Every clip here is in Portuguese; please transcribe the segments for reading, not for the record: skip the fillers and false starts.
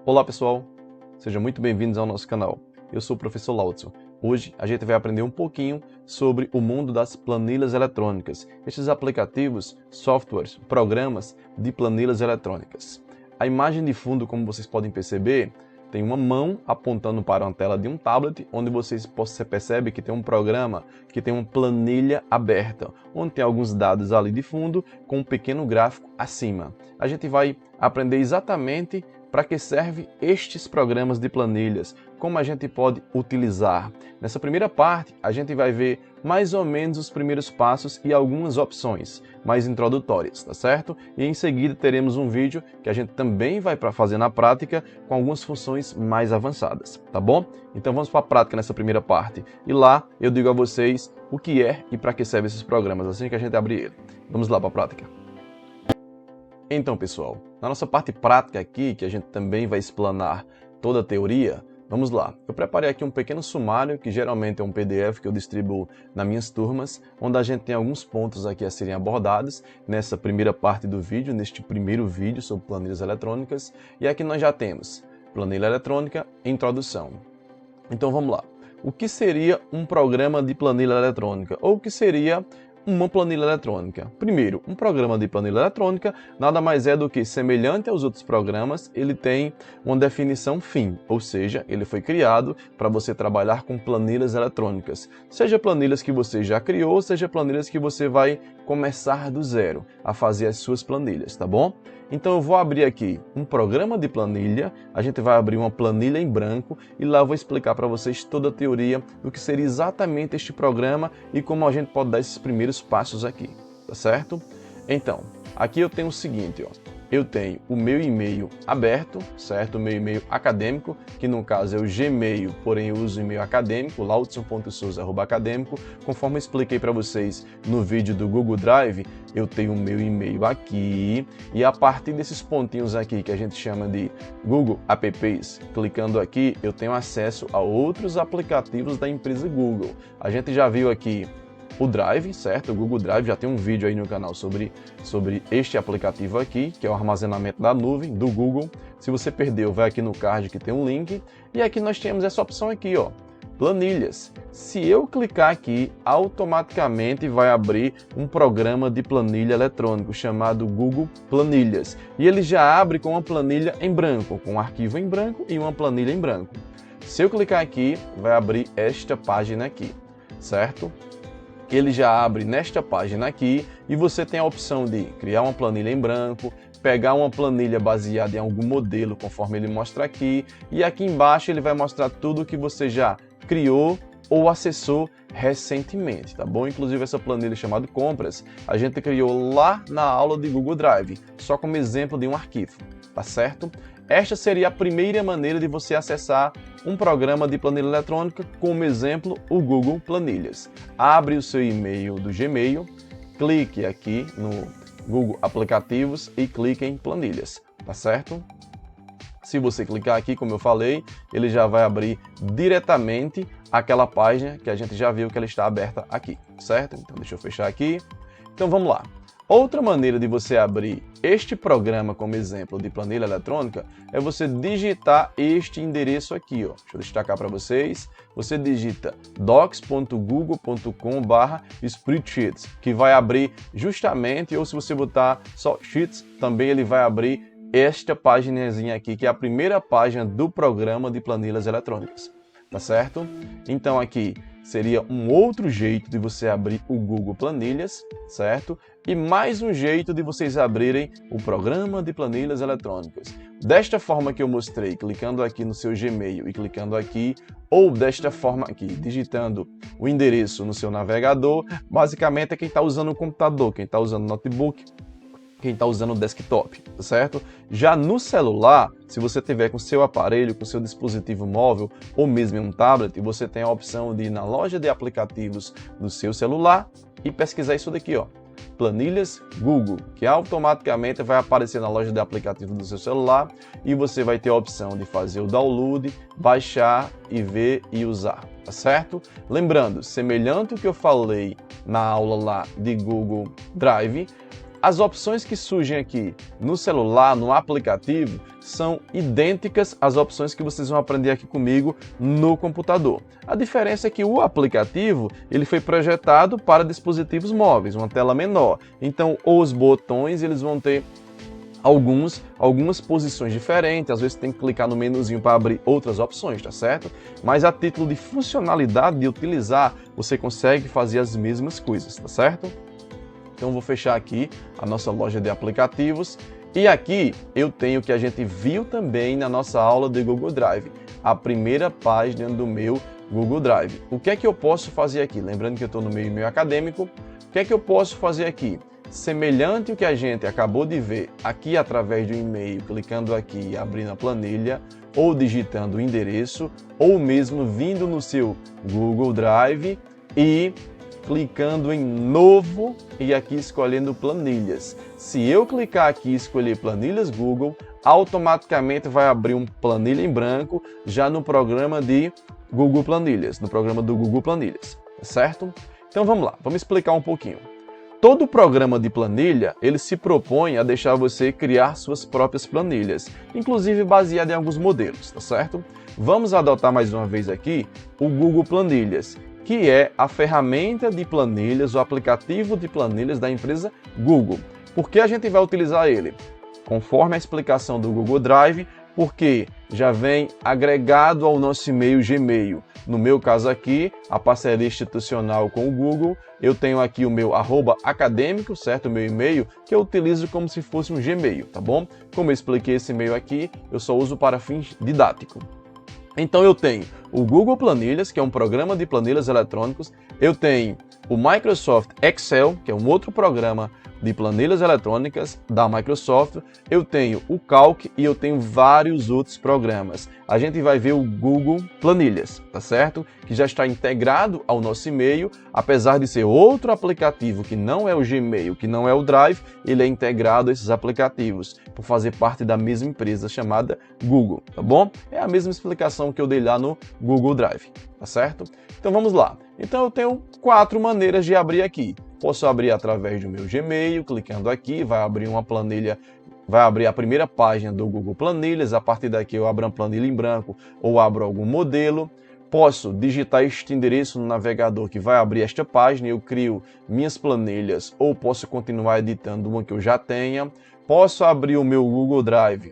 Olá pessoal, sejam muito bem-vindos ao nosso canal. Eu sou o professor Laudson. Hoje a gente vai aprender um pouquinho sobre o mundo das planilhas eletrônicas, estes aplicativos, softwares, programas de planilhas eletrônicas. A imagem de fundo, como vocês podem perceber, tem uma mão apontando para uma tela de um tablet, onde você percebe que tem um programa, que tem uma planilha aberta, onde tem alguns dados ali de fundo, com um pequeno gráfico acima. A gente vai aprender exatamente para que servem estes programas de planilhas, como a gente pode utilizar. Nessa primeira parte, a gente vai ver mais ou menos os primeiros passos e algumas opções mais introdutórias, tá certo? E em seguida teremos um vídeo que a gente também vai fazer na prática com algumas funções mais avançadas, tá bom? Então vamos para a prática nessa primeira parte. E lá eu digo a vocês o que é e para que servem esses programas, assim que a gente abrir ele. Vamos lá para a prática. Então, pessoal, na nossa parte prática aqui, que a gente também vai explanar toda a teoria, vamos lá. Eu preparei aqui um pequeno sumário, que geralmente é um PDF que eu distribuo nas minhas turmas, onde a gente tem alguns pontos aqui a serem abordados nessa primeira parte do vídeo, neste primeiro vídeo sobre planilhas eletrônicas. E aqui nós já temos planilha eletrônica, introdução. Então vamos lá. O que seria um programa de planilha eletrônica? Ou o que seria uma planilha eletrônica? Primeiro, um programa de planilha eletrônica nada mais é do que, semelhante aos outros programas, ele tem uma definição fim, ou seja, ele foi criado para você trabalhar com planilhas eletrônicas. Seja planilhas que você já criou, seja planilhas que você vai começar do zero a fazer as suas planilhas, tá bom? Então eu vou abrir aqui um programa de planilha, a gente vai abrir uma planilha em branco e lá eu vou explicar para vocês toda a teoria do que seria exatamente este programa e como a gente pode dar esses primeiros passos aqui, tá certo? Então, aqui eu tenho o seguinte, ó. Eu tenho o meu e-mail aberto, certo? O meu e-mail acadêmico, que no caso é o Gmail, porém eu uso o e-mail acadêmico, laudson.souza@academico. Conforme eu expliquei para vocês no vídeo do Google Drive, eu tenho o meu e-mail aqui e a partir desses pontinhos aqui que a gente chama de Google Apps, clicando aqui, eu tenho acesso a outros aplicativos da empresa Google. A gente já viu aqui o Drive, certo? O Google Drive, já tem um vídeo aí no canal sobre este aplicativo aqui, que é o armazenamento da nuvem do Google. Se você perdeu, vai aqui no card que tem um link. E aqui nós temos essa opção aqui, ó, planilhas. Se eu clicar aqui, automaticamente vai abrir um programa de planilha eletrônico chamado Google Planilhas. E ele já abre com uma planilha em branco, com um arquivo em branco e uma planilha em branco. Se eu clicar aqui, vai abrir esta página aqui, certo? Ele já abre nesta página aqui e você tem a opção de criar uma planilha em branco, pegar uma planilha baseada em algum modelo, conforme ele mostra aqui, e aqui embaixo ele vai mostrar tudo que você já criou ou acessou recentemente, tá bom? Inclusive essa planilha chamada compras, a gente criou lá na aula de Google Drive, só como exemplo de um arquivo, tá certo? Esta seria a primeira maneira de você acessar um programa de planilha eletrônica, como exemplo, o Google Planilhas. Abre o seu e-mail do Gmail, clique aqui no Google Aplicativos e clique em Planilhas, tá certo? Se você clicar aqui, como eu falei, ele já vai abrir diretamente aquela página que a gente já viu que ela está aberta aqui, certo? Então deixa eu fechar aqui. Então vamos lá. Outra maneira de você abrir este programa como exemplo de planilha eletrônica é você digitar este endereço aqui, ó. Deixa eu destacar para vocês. Você digita docs.google.com/spreadsheets, que vai abrir justamente, ou se você botar só sheets, também ele vai abrir esta paginazinha aqui, que é a primeira página do programa de planilhas eletrônicas, tá certo? Então aqui seria um outro jeito de você abrir o Google Planilhas, certo? E mais um jeito de vocês abrirem o programa de planilhas eletrônicas. Desta forma que eu mostrei, clicando aqui no seu Gmail e clicando aqui, ou desta forma aqui, digitando o endereço no seu navegador, basicamente é quem está usando o computador, quem está usando o notebook, quem está usando o desktop, tá certo? Já no celular, se você tiver com seu aparelho, com seu dispositivo móvel ou mesmo em um tablet, você tem a opção de ir na loja de aplicativos do seu celular e pesquisar isso daqui, ó, planilhas Google, que automaticamente vai aparecer na loja de aplicativos do seu celular e você vai ter a opção de fazer o download, baixar e ver e usar, tá certo? Lembrando, semelhante ao que eu falei na aula lá de Google Drive, as opções que surgem aqui no celular, no aplicativo, são idênticas às opções que vocês vão aprender aqui comigo no computador. A diferença é que o aplicativo ele foi projetado para dispositivos móveis, uma tela menor. Então, os botões eles vão ter algumas posições diferentes, às vezes tem que clicar no menuzinho para abrir outras opções, tá certo? Mas a título de funcionalidade de utilizar, você consegue fazer as mesmas coisas, tá certo? Então vou fechar aqui a nossa loja de aplicativos e aqui eu tenho o que a gente viu também na nossa aula de Google Drive, a primeira página do meu Google Drive. O que é que eu posso fazer aqui? Lembrando que eu estou no meio acadêmico, o que é que eu posso fazer aqui? Semelhante ao que a gente acabou de ver aqui através do e-mail, clicando aqui e abrindo a planilha, ou digitando o endereço, ou mesmo vindo no seu Google Drive e clicando em novo e aqui escolhendo planilhas. Se eu clicar aqui e escolher planilhas Google, automaticamente vai abrir uma planilha em branco já no programa de Google Planilhas, no programa do Google Planilhas, certo? Então vamos lá, vamos explicar um pouquinho. Todo programa de planilha, ele se propõe a deixar você criar suas próprias planilhas, inclusive baseado em alguns modelos, tá certo? Vamos adotar mais uma vez aqui o Google Planilhas, que é a ferramenta de planilhas, o aplicativo de planilhas da empresa Google. Por que a gente vai utilizar ele? Conforme a explicação do Google Drive, porque já vem agregado ao nosso e-mail Gmail. No meu caso aqui, a parceria institucional com o Google, eu tenho aqui o meu @acadêmico, certo? O meu e-mail, que eu utilizo como se fosse um Gmail, tá bom? Como eu expliquei esse e-mail aqui, eu só uso para fins didáticos. Então eu tenho o Google Planilhas, que é um programa de planilhas eletrônicos, eu tenho o Microsoft Excel, que é um outro programa de planilhas eletrônicas da Microsoft, eu tenho o Calc e eu tenho vários outros programas. A gente vai ver o Google Planilhas, tá certo? Que já está integrado ao nosso e-mail, apesar de ser outro aplicativo que não é o Gmail, que não é o Drive, ele é integrado a esses aplicativos, por fazer parte da mesma empresa chamada Google, tá bom? É a mesma explicação que eu dei lá no Google Drive, tá certo? Então vamos lá. Então eu tenho 4 maneiras de abrir aqui. Posso abrir através do meu Gmail, clicando aqui, vai abrir uma planilha, vai abrir a primeira página do Google Planilhas, a partir daqui eu abro uma planilha em branco ou abro algum modelo. Posso digitar este endereço no navegador que vai abrir esta página e eu crio minhas planilhas, ou posso continuar editando uma que eu já tenha. Posso abrir o meu Google Drive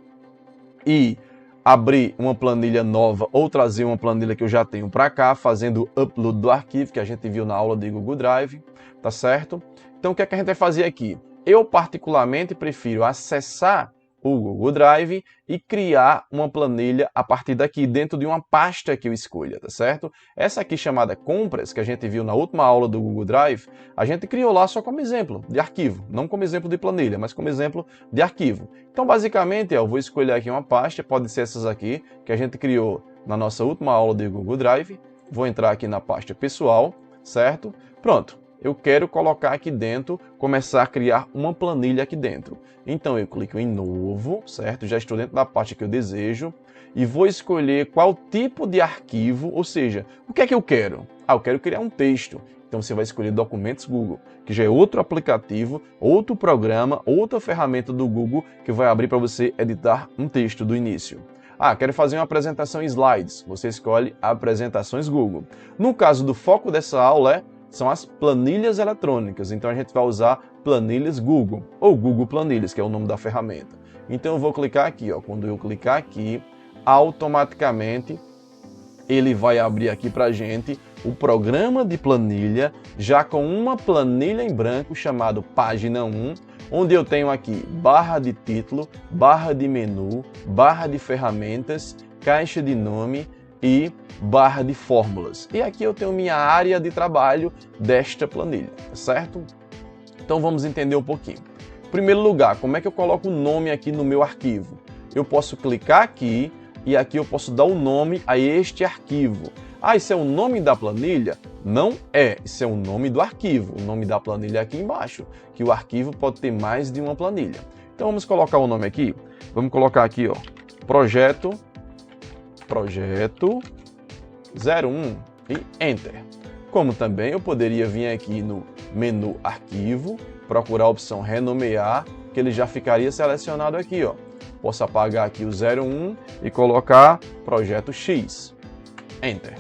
e abrir uma planilha nova ou trazer uma planilha que eu já tenho para cá, fazendo o upload do arquivo que a gente viu na aula de Google Drive, tá certo? Então o que é que a gente vai fazer aqui? Eu particularmente prefiro acessar o Google Drive e criar uma planilha a partir daqui, dentro de uma pasta que eu escolha, tá certo? Essa aqui chamada compras, que a gente viu na última aula do Google Drive, a gente criou lá só como exemplo de arquivo, não como exemplo de planilha, mas como exemplo de arquivo. Então basicamente eu vou escolher aqui uma pasta, pode ser essas aqui, que a gente criou na nossa última aula do Google Drive, vou entrar aqui na pasta pessoal, certo? Pronto. Eu quero colocar aqui dentro, começar a criar uma planilha aqui dentro. Então eu clico em novo, certo? Já estou dentro da pasta que eu desejo e vou escolher qual tipo de arquivo, ou seja, o que é que eu quero? Eu quero criar um texto. Então você vai escolher Documentos Google, que já é outro aplicativo, outro programa, outra ferramenta do Google que vai abrir para você editar um texto do início. Quero fazer uma apresentação em slides. Você escolhe Apresentações Google. No caso do foco dessa aula são as planilhas eletrônicas, então a gente vai usar planilhas Google, ou Google Planilhas, que é o nome da ferramenta. Então eu vou clicar aqui, ó. Quando eu clicar aqui, automaticamente ele vai abrir aqui para a gente o programa de planilha, já com uma planilha em branco chamado Página 1, onde eu tenho aqui barra de título, barra de menu, barra de ferramentas, caixa de nome e barra de fórmulas. E aqui eu tenho minha área de trabalho desta planilha, tá certo? Então vamos entender um pouquinho. Em primeiro lugar, como é que eu coloco o nome aqui no meu arquivo? Eu posso clicar aqui e aqui eu posso dar o nome a este arquivo. Isso é o nome da planilha? Não é, isso é o nome do arquivo. O nome da planilha é aqui embaixo, que o arquivo pode ter mais de uma planilha. Então vamos colocar o nome aqui. Vamos colocar aqui, ó, Projeto 01 e Enter. Como também eu poderia vir aqui no menu Arquivo procurar a opção renomear, que ele já ficaria selecionado aqui, ó. Posso apagar aqui o 01 e colocar projeto X. Enter.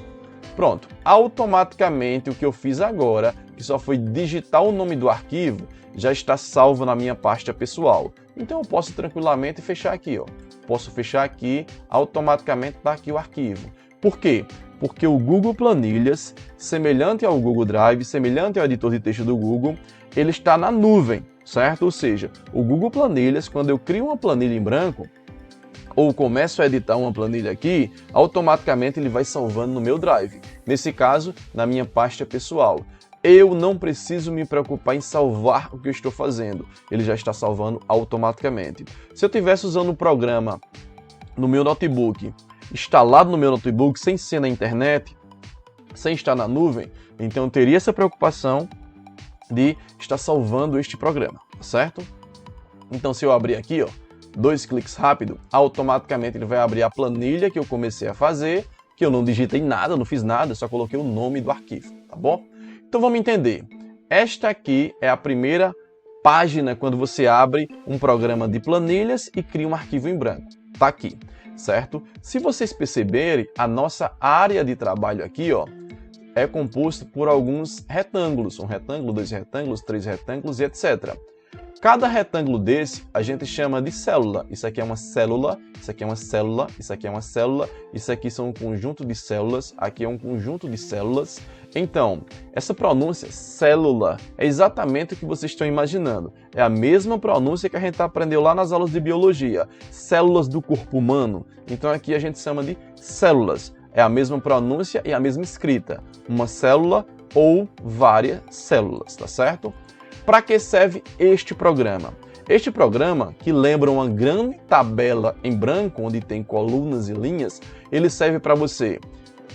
Pronto. Automaticamente o que eu fiz agora, que só foi digitar o nome do arquivo, já está salvo na minha pasta pessoal. Então eu posso tranquilamente fechar aqui, ó. Posso fechar aqui, automaticamente está aqui o arquivo. Por quê? Porque o Google Planilhas, semelhante ao Google Drive, semelhante ao editor de texto do Google, ele está na nuvem, certo? Ou seja, o Google Planilhas, quando eu crio uma planilha em branco, ou começo a editar uma planilha aqui, automaticamente ele vai salvando no meu Drive. Nesse caso, na minha pasta pessoal. Eu não preciso me preocupar em salvar o que eu estou fazendo. Ele já está salvando automaticamente. Se eu estivesse usando o programa no meu notebook, instalado no meu notebook, sem ser na internet, sem estar na nuvem, então eu teria essa preocupação de estar salvando este programa, tá certo? Então se eu abrir aqui, ó, 2 cliques rápido, automaticamente ele vai abrir a planilha que eu comecei a fazer, que eu não digitei nada, não fiz nada, só coloquei o nome do arquivo, tá bom? Então vamos entender. Esta aqui é a primeira página quando você abre um programa de planilhas e cria um arquivo em branco. Tá aqui, certo? Se vocês perceberem, a nossa área de trabalho aqui, ó, é composta por alguns retângulos. Um retângulo, 2 retângulos, 3 retângulos e etc. Cada retângulo desse a gente chama de célula. Isso aqui é uma célula, isso aqui é uma célula, isso aqui é uma célula, isso aqui são um conjunto de células, aqui é um conjunto de células. Então, essa pronúncia célula é exatamente o que vocês estão imaginando. É a mesma pronúncia que a gente aprendeu lá nas aulas de biologia. Células do corpo humano. Então aqui a gente chama de células. É a mesma pronúncia e a mesma escrita. Uma célula ou várias células, tá certo? Para que serve este programa? Este programa, que lembra uma grande tabela em branco, onde tem colunas e linhas, ele serve para você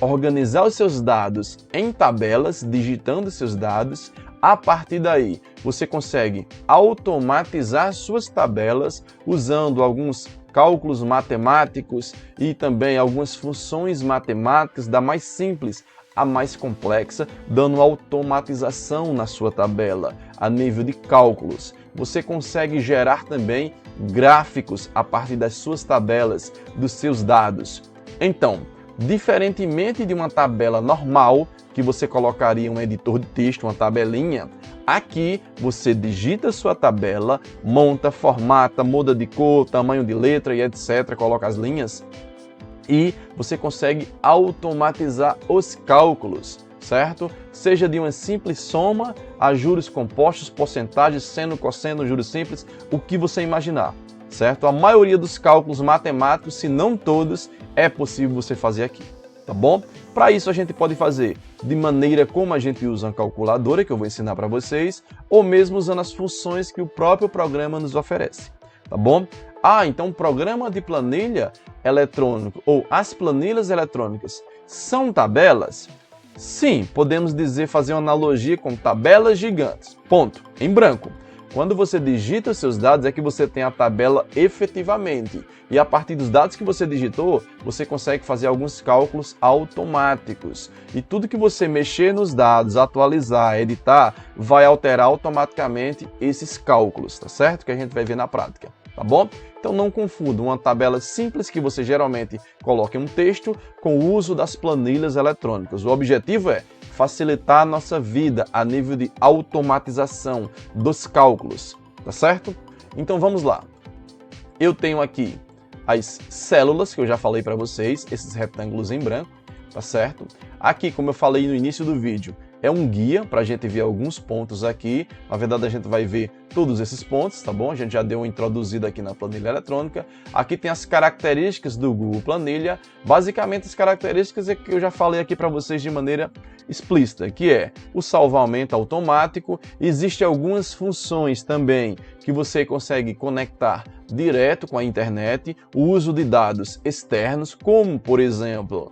organizar os seus dados em tabelas, digitando seus dados. A partir daí, você consegue automatizar suas tabelas usando alguns cálculos matemáticos e também algumas funções matemáticas, da mais simples a mais complexa, dando automatização na sua tabela a nível de cálculos. Você consegue gerar também gráficos a partir das suas tabelas, dos seus dados. Então, diferentemente de uma tabela normal, que você colocaria um editor de texto, uma tabelinha, aqui você digita sua tabela, monta, formata, muda de cor, tamanho de letra e etc., coloca as linhas, e você consegue automatizar os cálculos, certo? Seja de uma simples soma a juros compostos, porcentagens, seno, cosseno, juros simples, o que você imaginar, certo? A maioria dos cálculos matemáticos, se não todos, é possível você fazer aqui, tá bom? Para isso a gente pode fazer de maneira como a gente usa uma calculadora, que eu vou ensinar para vocês, ou mesmo usando as funções que o próprio programa nos oferece, tá bom? Então o programa de planilha eletrônico ou as planilhas eletrônicas são tabelas? Sim, podemos dizer, fazer uma analogia com tabelas gigantes. Ponto. Em branco. Quando você digita os seus dados é que você tem a tabela efetivamente. E a partir dos dados que você digitou, você consegue fazer alguns cálculos automáticos. E tudo que você mexer nos dados, atualizar, editar, vai alterar automaticamente esses cálculos, tá certo? Que a gente vai ver na prática, tá bom? Então não confunda uma tabela simples que você geralmente coloca em um texto com o uso das planilhas eletrônicas. O objetivo é facilitar a nossa vida a nível de automatização dos cálculos, tá certo? Então vamos lá. Eu tenho aqui as células que eu já falei para vocês, esses retângulos em branco, tá certo? Aqui, como eu falei no início do vídeo, é um guia para a gente ver alguns pontos aqui. Na verdade, a gente vai ver todos esses pontos, tá bom? A gente já deu uma introduzida aqui na planilha eletrônica. Aqui tem as características do Google Planilha. Basicamente, as características é que eu já falei aqui para vocês de maneira explícita, que é o salvamento automático. Existem algumas funções também que você consegue conectar direto com a internet. O uso de dados externos, como, por exemplo,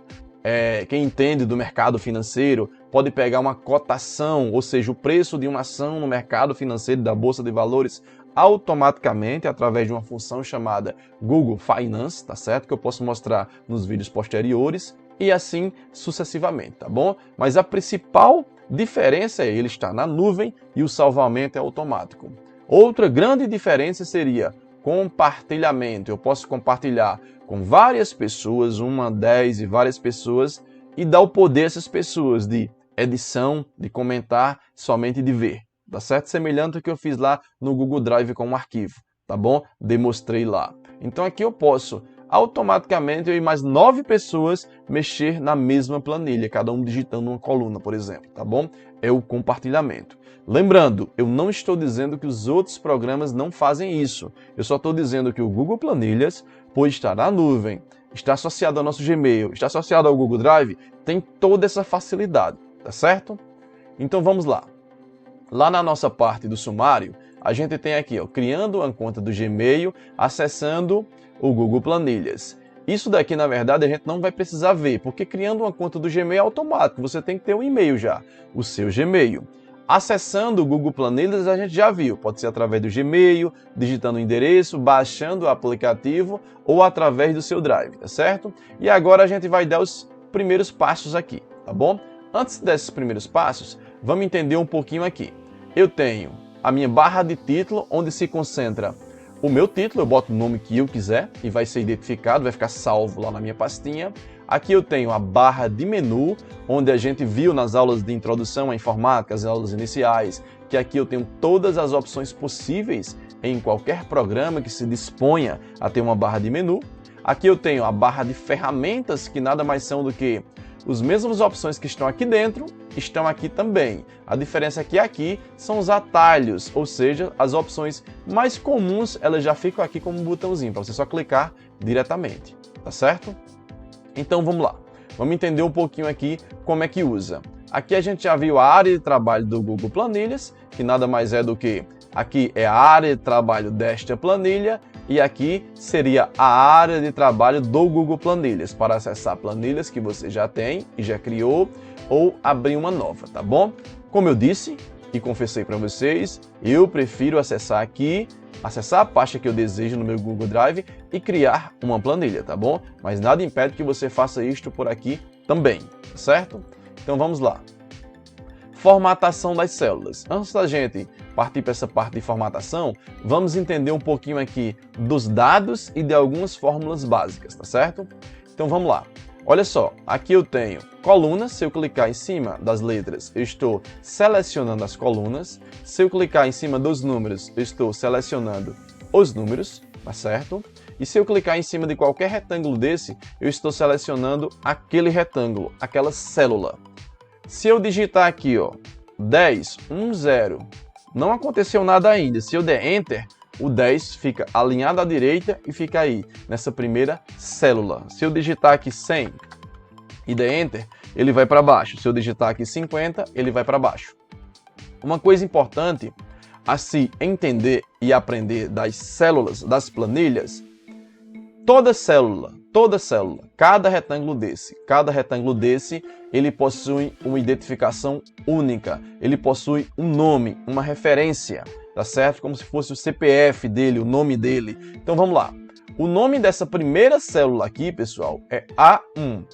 quem entende do mercado financeiro pode pegar uma cotação, ou seja, o preço de uma ação no mercado financeiro da Bolsa de Valores automaticamente através de uma função chamada Google Finance, tá certo? Que eu posso mostrar nos vídeos posteriores e assim sucessivamente, tá bom? Mas a principal diferença é ele estar na nuvem e o salvamento é automático. Outra grande diferença seria compartilhamento. Eu posso compartilhar com várias pessoas, 1, 10 e várias pessoas, e dar o poder a essas pessoas de edição, de comentar, somente de ver. Tá certo? Semelhante ao que eu fiz lá no Google Drive com um arquivo, tá bom? Demonstrei lá. Então aqui eu posso automaticamente eu e mais 9 pessoas mexer na mesma planilha, cada um digitando uma coluna, por exemplo, tá bom? É o compartilhamento. Lembrando, eu não estou dizendo que os outros programas não fazem isso. Eu só estou dizendo que o Google Planilhas, por estar na nuvem, está associado ao nosso Gmail, está associado ao Google Drive, tem toda essa facilidade, tá certo? Então vamos lá. Lá na nossa parte do sumário, a gente tem aqui, ó, criando uma conta do Gmail, acessando o Google Planilhas. Isso daqui, na verdade, a gente não vai precisar ver, porque criando uma conta do Gmail é automático, você tem que ter um e-mail já, o seu Gmail. Acessando o Google Planilhas, a gente já viu, pode ser através do Gmail, digitando o endereço, baixando o aplicativo ou através do seu Drive, tá certo? E agora a gente vai dar os primeiros passos aqui, tá bom? Antes desses primeiros passos, vamos entender um pouquinho aqui. Eu tenho a minha barra de título, onde se concentra o meu título, eu boto o nome que eu quiser e vai ser identificado, vai ficar salvo lá na minha pastinha. Aqui eu tenho a barra de menu, onde a gente viu nas aulas de introdução à informática, as aulas iniciais, que aqui eu tenho todas as opções possíveis em qualquer programa que se disponha a ter uma barra de menu. Aqui eu tenho a barra de ferramentas, que nada mais são do que as mesmas opções que estão aqui dentro, estão aqui também. A diferença é que aqui são os atalhos, ou seja, as opções mais comuns, elas já ficam aqui como um botãozinho, para você só clicar diretamente, tá certo? Então vamos lá, vamos entender um pouquinho aqui como é que usa. Aqui a gente já viu a área de trabalho do Google Planilhas, que nada mais é do que, aqui é a área de trabalho desta planilha, e aqui seria a área de trabalho do Google Planilhas, para acessar planilhas que você já tem e já criou, ou abrir uma nova, tá bom? Como eu disse e confessei para vocês, eu prefiro acessar aqui, acessar a pasta que eu desejo no meu Google Drive e criar uma planilha, tá bom? Mas nada impede que você faça isto por aqui também, tá certo? Então vamos lá. Formatação das células. Antes da gente partir para essa parte de formatação, vamos entender um pouquinho aqui dos dados e de algumas fórmulas básicas, tá certo? Então vamos lá. Olha só, aqui eu tenho colunas, se eu clicar em cima das letras, eu estou selecionando as colunas. Se eu clicar em cima dos números, eu estou selecionando os números, tá certo? E se eu clicar em cima de qualquer retângulo desse, eu estou selecionando aquele retângulo, aquela célula. Se eu digitar aqui, ó, 10, 1, 0, não aconteceu nada ainda. Se eu der Enter, o 10 fica alinhado à direita e fica aí, nessa primeira célula. Se eu digitar aqui 100 e der Enter, ele vai para baixo. Se eu digitar aqui 50, ele vai para baixo. Uma coisa importante a se entender e aprender das células, das planilhas, toda célula, cada retângulo desse, ele possui uma identificação única, ele possui um nome, uma referência, tá certo? Como se fosse o CPF dele, o nome dele. Então vamos lá. O nome dessa primeira célula aqui, pessoal, é A1.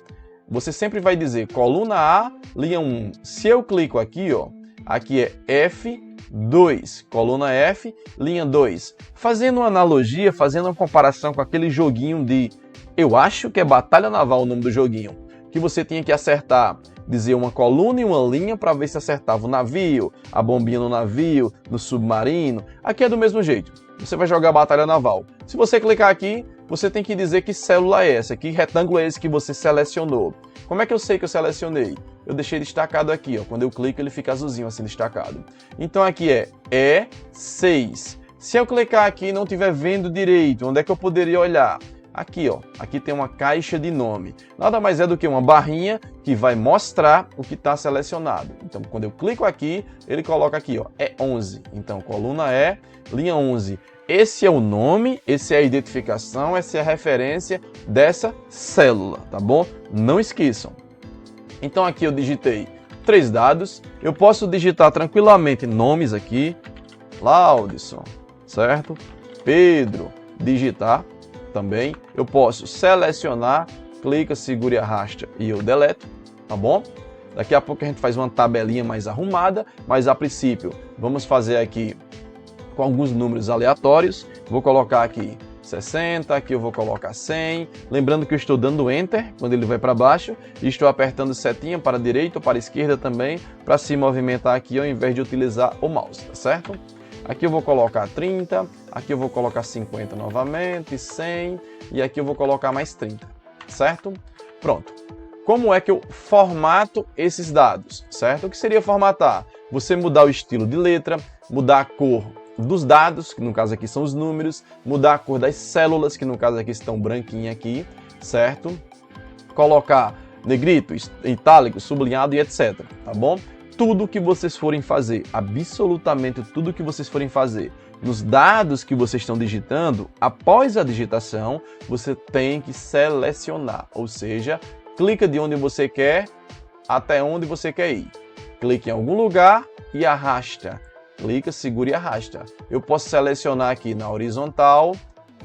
Você sempre vai dizer coluna A, linha 1. Se eu clico aqui, ó, aqui é F2, coluna F, linha 2. Fazendo uma analogia, fazendo uma comparação com aquele joguinho de... Eu acho que é Batalha Naval o nome do joguinho. Que você tinha que acertar, dizer uma coluna e uma linha para ver se acertava o navio, a bombinha no navio, no submarino. Aqui é do mesmo jeito. Você vai jogar Batalha Naval. Se você clicar aqui, você tem que dizer que célula é essa, que retângulo é esse que você selecionou. Como é que eu sei que eu selecionei? Eu deixei destacado aqui, ó. Quando eu clico, ele fica azulzinho assim destacado. Então aqui é E6. Se eu clicar aqui e não estiver vendo direito, onde é que eu poderia olhar? Aqui, ó, aqui tem uma caixa de nome. Nada mais é do que uma barrinha que vai mostrar o que está selecionado. Então, quando eu clico aqui, ele coloca aqui, ó, E11. Então, coluna E, linha 11. Esse é o nome, esse é a identificação, essa é a referência dessa célula, tá bom? Não esqueçam. Então, aqui eu digitei 3 dados. Eu posso digitar tranquilamente nomes aqui. Laudson, certo? Pedro, digitar. Também eu posso selecionar, clica, segura e arrasta e eu deleto, tá bom? Daqui a pouco a gente faz uma tabelinha mais arrumada, mas a princípio vamos fazer aqui com alguns números aleatórios. Vou colocar aqui 60, aqui eu vou colocar 100. Lembrando que eu estou dando Enter quando ele vai para baixo e estou apertando setinha para a direita ou para a esquerda também para se movimentar aqui ao invés de utilizar o mouse, tá certo? Aqui eu vou colocar 30, aqui eu vou colocar 50 novamente, 100 e aqui eu vou colocar mais 30, certo? Pronto. Como é que eu formato esses dados, certo? O que seria formatar? Você mudar o estilo de letra, mudar a cor dos dados, que no caso aqui são os números, mudar a cor das células, que no caso aqui estão branquinhas aqui, certo? Colocar negrito, itálico, sublinhado e etc, tá bom? Tudo que vocês forem fazer, absolutamente tudo que vocês forem fazer, nos dados que vocês estão digitando, após a digitação, você tem que selecionar, ou seja, clica de onde você quer até onde você quer ir. Clique em algum lugar e arrasta. Clica, segura e arrasta. Eu posso selecionar aqui na horizontal,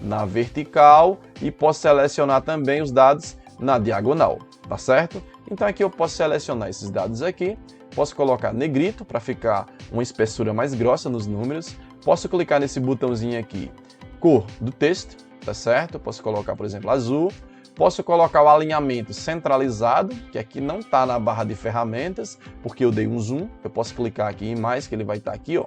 na vertical e posso selecionar também os dados na diagonal, tá certo? Então aqui eu posso selecionar esses dados aqui, posso colocar negrito para ficar uma espessura mais grossa nos números, posso clicar nesse botãozinho aqui, cor do texto, tá certo? Posso colocar, por exemplo, azul. Posso colocar o alinhamento centralizado, que aqui não está na barra de ferramentas, porque eu dei um zoom. Eu posso clicar aqui em mais, que ele vai estar aqui, ó,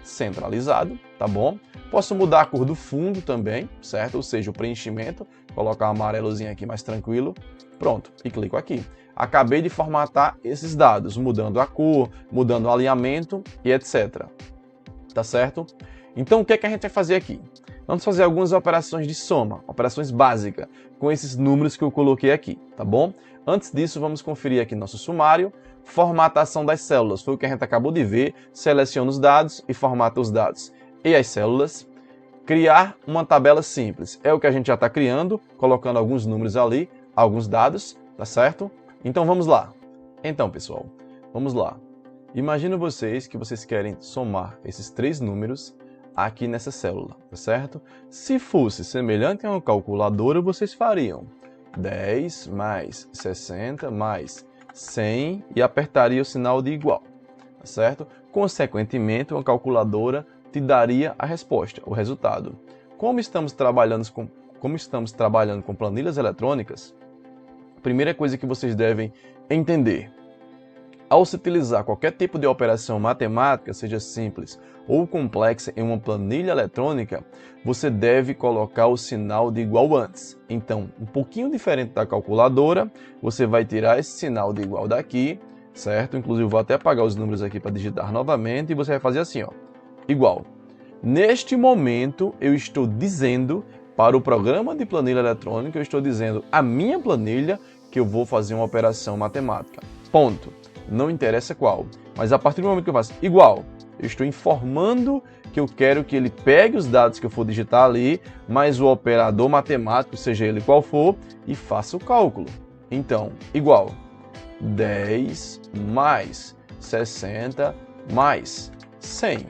centralizado, tá bom? Posso mudar a cor do fundo também, certo? Ou seja, o preenchimento, colocar um amarelozinho aqui mais tranquilo. Pronto, e clico aqui. Acabei de formatar esses dados, mudando a cor, mudando o alinhamento e etc. Tá certo? Então, o que é que a gente vai fazer aqui? Vamos fazer algumas operações de soma, operações básicas, com esses números que eu coloquei aqui, tá bom? Antes disso, vamos conferir aqui nosso sumário. Formatação das células, foi o que a gente acabou de ver. Seleciona os dados e formata os dados e as células. Criar uma tabela simples, é o que a gente já está criando, colocando alguns números ali, alguns dados, tá certo? Então vamos lá. Então, pessoal, vamos lá. Imagina vocês que vocês querem somar esses três números aqui nessa célula, tá certo? Se fosse semelhante a uma calculadora, vocês fariam 10 mais 60 mais 100 e apertaria o sinal de igual, tá certo? Consequentemente, uma calculadora te daria a resposta, o resultado. Como estamos trabalhando com planilhas eletrônicas, a primeira coisa que vocês devem entender: ao se utilizar qualquer tipo de operação matemática, seja simples ou complexa em uma planilha eletrônica, você deve colocar o sinal de igual antes. Então, um pouquinho diferente da calculadora, você vai tirar esse sinal de igual daqui, certo? Inclusive, vou até apagar os números aqui para digitar novamente e você vai fazer assim, ó, igual. Neste momento, eu estou dizendo para o programa de planilha eletrônica, eu estou dizendo a minha planilha que eu vou fazer uma operação matemática. Ponto. Não interessa qual, mas a partir do momento que eu faço igual, eu estou informando que eu quero que ele pegue os dados que eu for digitar ali, mais o operador matemático, seja ele qual for, e faça o cálculo. Então, igual 10 mais 60 mais 100.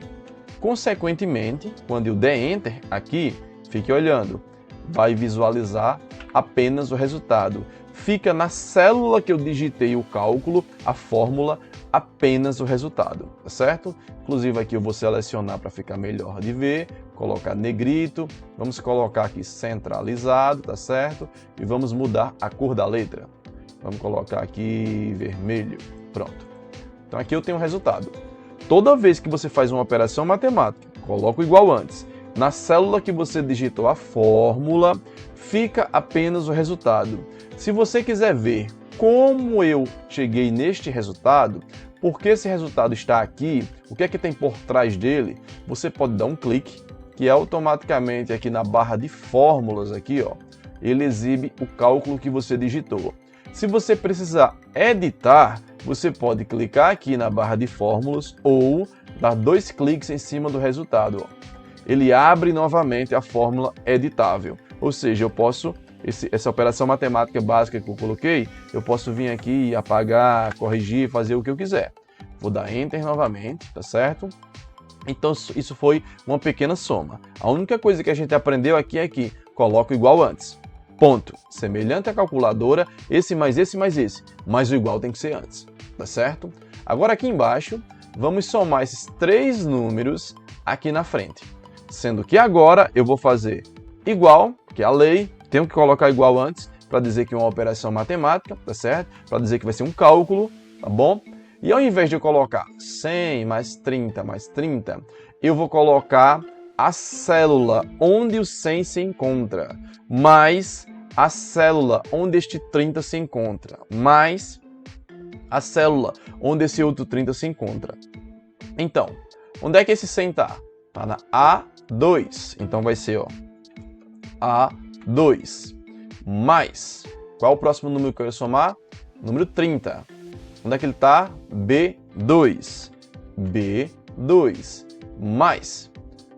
Consequentemente, quando eu der Enter aqui, fique olhando, vai visualizar apenas o resultado. Fica na célula que eu digitei o cálculo, a fórmula, apenas o resultado, tá certo? Inclusive aqui eu vou selecionar para ficar melhor de ver, colocar negrito, vamos colocar aqui centralizado, tá certo? E vamos mudar a cor da letra. Vamos colocar aqui vermelho, pronto. Então aqui eu tenho o resultado. Toda vez que você faz uma operação matemática, coloca o igual antes. Na célula que você digitou a fórmula, fica apenas o resultado. Se você quiser ver como eu cheguei neste resultado, por que esse resultado está aqui, o que é que tem por trás dele, você pode dar um clique, que automaticamente aqui na barra de fórmulas, aqui, ó, ele exibe o cálculo que você digitou. Se você precisar editar, você pode clicar aqui na barra de fórmulas ou dar 2 cliques em cima do resultado. Ó. Ele abre novamente a fórmula editável, ou seja, eu posso, essa operação matemática básica que eu coloquei, eu posso vir aqui e apagar, corrigir, fazer o que eu quiser. Vou dar Enter novamente, tá certo? Então isso foi uma pequena soma. A única coisa que a gente aprendeu aqui é que coloca o igual antes. Ponto. Semelhante à calculadora, esse mais esse mais esse, mas o igual tem que ser antes. tá certo? Agora aqui embaixo, vamos somar esses 3 números aqui na frente. Sendo que agora eu vou fazer igual, que é a lei, tenho que colocar igual antes, para dizer que é uma operação matemática, tá certo? Para dizer que vai ser um cálculo, tá bom? E ao invés de eu colocar 100 mais 30 mais 30, eu vou colocar a célula onde o 100 se encontra, mais a célula onde este 30 se encontra, mais a célula onde esse outro 30 se encontra. Então, onde é que esse 100 está? Está na A2. Então vai ser, ó, A2 mais. Qual é o próximo número que eu quero somar? Número 30. Onde é que ele está? B2. B2 mais.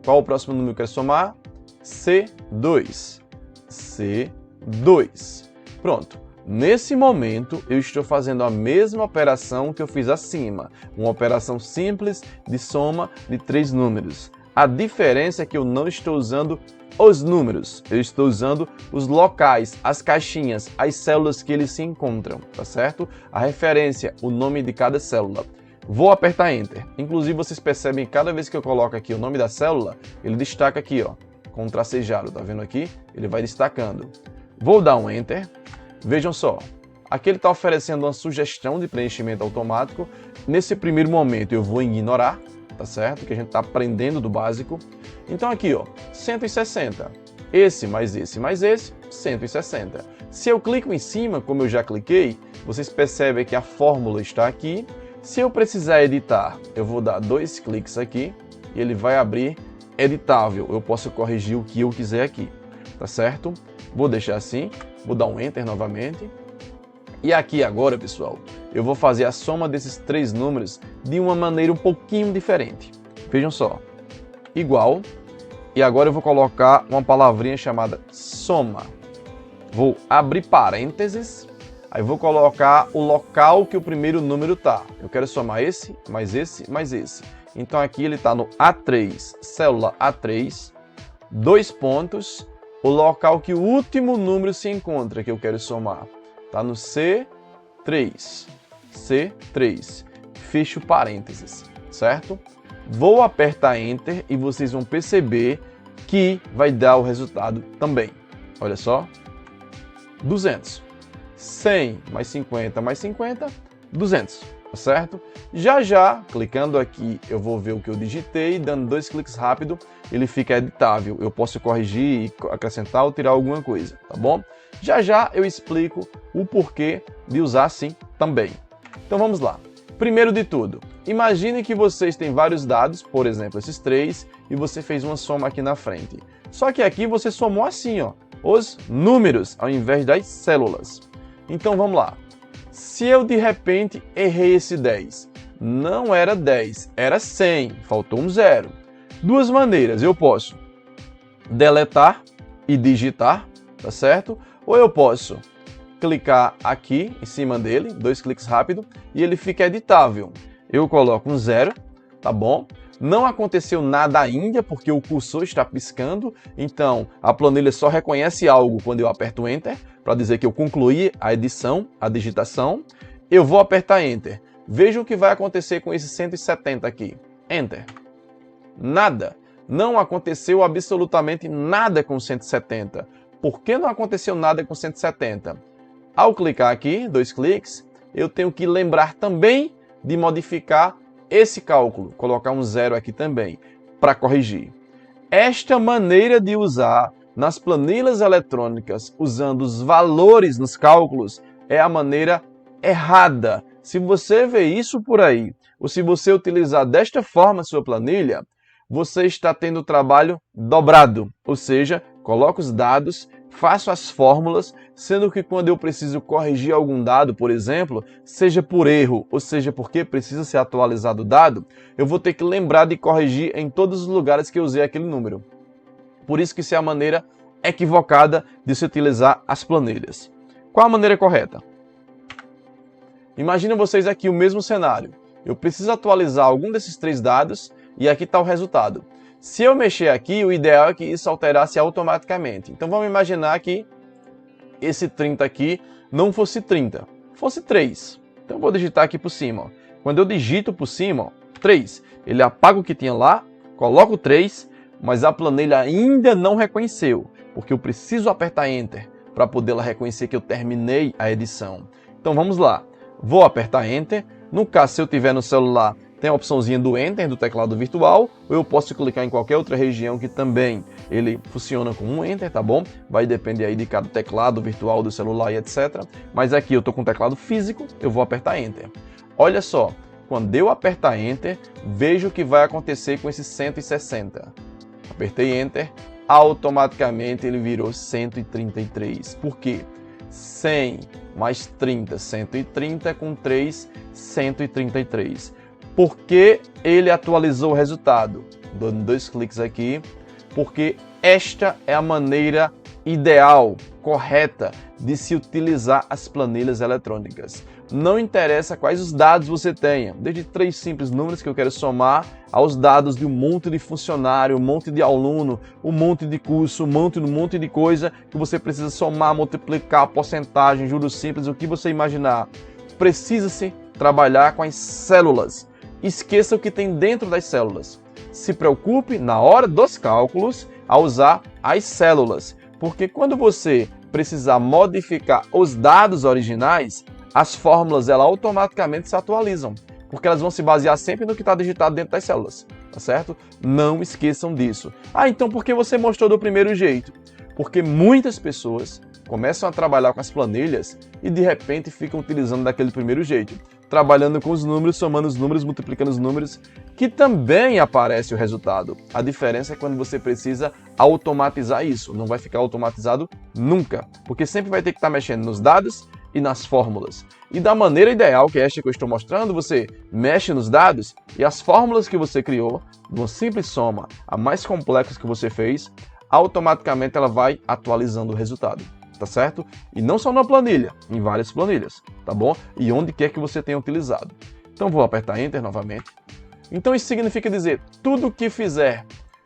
Qual é o próximo número que eu quero somar? C2. C2. Pronto. Nesse momento, eu estou fazendo a mesma operação que eu fiz acima. Uma operação simples de soma de 3 números. A diferença é que eu não estou usando os números. Eu estou usando os locais, as caixinhas, as células que eles se encontram, tá certo? A referência, o nome de cada célula. Vou apertar Enter. Inclusive, vocês percebem que cada vez que eu coloco aqui o nome da célula, ele destaca aqui, ó, com um tracejado, tá vendo aqui? Ele vai destacando. Vou dar um Enter. Vejam só, aqui ele está oferecendo uma sugestão de preenchimento automático. Nesse primeiro momento eu vou ignorar, tá certo? Que a gente está aprendendo do básico. Então aqui, ó, 160. Esse mais esse mais esse, 160. Se eu clico em cima, como eu já cliquei, vocês percebem que a fórmula está aqui. Se eu precisar editar, eu vou dar 2 cliques aqui e ele vai abrir editável. Eu posso corrigir o que eu quiser aqui, tá certo? Vou deixar assim, vou dar um Enter novamente. E aqui agora, pessoal, eu vou fazer a soma desses 3 números de uma maneira um pouquinho diferente. Vejam só, igual, e agora eu vou colocar uma palavrinha chamada soma. Vou abrir parênteses, aí vou colocar o local que o primeiro número está. Eu quero somar esse, mais esse, mais esse. Então aqui ele está no A3, célula A3, 2 pontos, o local que o último número se encontra, que eu quero somar. Está no C3. C3. Fecho parênteses, certo? Vou apertar Enter e vocês vão perceber que vai dar o resultado também. Olha só. 200. 100 mais 50 mais 50, 200. Tá certo? Já, clicando aqui, eu vou ver o que eu digitei, dando 2 cliques rápido, ele fica editável. Eu posso corrigir, acrescentar ou tirar alguma coisa, tá bom? Já eu explico o porquê de usar assim também. Então vamos lá. Primeiro de tudo, imagine que vocês têm vários dados, por exemplo, esses 3, e você fez uma soma aqui na frente. Só que aqui você somou assim, ó, os números, ao invés das células. Então vamos lá. Se eu de repente errei esse 10, não era 10, era 100, faltou um 0. Duas maneiras, eu posso deletar e digitar, tá certo? Ou eu posso clicar aqui em cima dele, 2 cliques rápido, e ele fica editável. Eu coloco um 0, tá bom? Não aconteceu nada ainda, porque o cursor está piscando, então a planilha só reconhece algo quando eu aperto Enter, para dizer que eu concluí a edição, a digitação. Eu vou apertar Enter. Veja o que vai acontecer com esse 170 aqui. Enter. Nada. Não aconteceu absolutamente nada com 170. Por que não aconteceu nada com 170? Ao clicar aqui, 2 cliques, eu tenho que lembrar também de modificar esse cálculo, colocar um 0 aqui também, para corrigir. Esta maneira de usar nas planilhas eletrônicas, usando os valores nos cálculos, é a maneira errada. Se você vê isso por aí, ou se você utilizar desta forma a sua planilha, você está tendo o trabalho dobrado. Ou seja, coloco os dados, faço as fórmulas, sendo que quando eu preciso corrigir algum dado, por exemplo, seja por erro, ou seja porque precisa ser atualizado o dado, eu vou ter que lembrar de corrigir em todos os lugares que eu usei aquele número. Por isso que isso é a maneira equivocada de se utilizar as planilhas. Qual a maneira correta? Imaginem vocês aqui o mesmo cenário. Eu preciso atualizar algum desses 3 dados e aqui está o resultado. Se eu mexer aqui, o ideal é que isso alterasse automaticamente. Então vamos imaginar que esse 30 aqui não fosse 30, fosse 3. Então eu vou digitar aqui por cima. Ó. Quando eu digito por cima, ó, 3, ele apaga o que tinha lá, coloca o 3, mas a planilha ainda não reconheceu, porque eu preciso apertar Enter para poder ela reconhecer que eu terminei a edição. Então vamos lá. Vou apertar Enter. No caso, se eu tiver no celular, tem a opçãozinha do Enter do teclado virtual, ou eu posso clicar em qualquer outra região que também ele funciona com um Enter, tá bom? Vai depender aí de cada teclado virtual do celular e etc. Mas aqui eu estou com o teclado físico, eu vou apertar Enter. Olha só, quando eu apertar Enter, veja o que vai acontecer com esse 160. Apertei Enter, automaticamente ele virou 133. Por quê? 100 mais 30, 130 com 3, 133. Por que ele atualizou o resultado? Dando 2 cliques aqui, porque esta é a maneira ideal, correta, de se utilizar as planilhas eletrônicas. Não interessa quais os dados você tenha, desde 3 simples números que eu quero somar aos dados de um monte de funcionário, um monte de aluno, um monte de curso, um monte de coisa que você precisa somar, multiplicar, porcentagem, juros simples, o que você imaginar. Precisa-se trabalhar com as células. Esqueça o que tem dentro das células. Se preocupe, na hora dos cálculos, a usar as células. Porque quando você precisar modificar os dados originais, as fórmulas elas automaticamente se atualizam. Porque elas vão se basear sempre no que está digitado dentro das células. Tá certo? Não esqueçam disso. Ah, então por que você mostrou do primeiro jeito? Porque muitas pessoas começam a trabalhar com as planilhas e de repente ficam utilizando daquele primeiro jeito. Trabalhando com os números, somando os números, multiplicando os números, que também aparece o resultado. A diferença é quando você precisa automatizar isso. Não vai ficar automatizado nunca, porque sempre vai ter que estar mexendo nos dados e nas fórmulas. E da maneira ideal, que é esta que eu estou mostrando, você mexe nos dados e as fórmulas que você criou, numa simples soma, a mais complexa que você fez, automaticamente ela vai atualizando o resultado. Tá certo? E não só na planilha, em várias planilhas, tá bom? E onde quer que você tenha utilizado. Então vou apertar Enter novamente. Então isso significa dizer, tudo que fizer,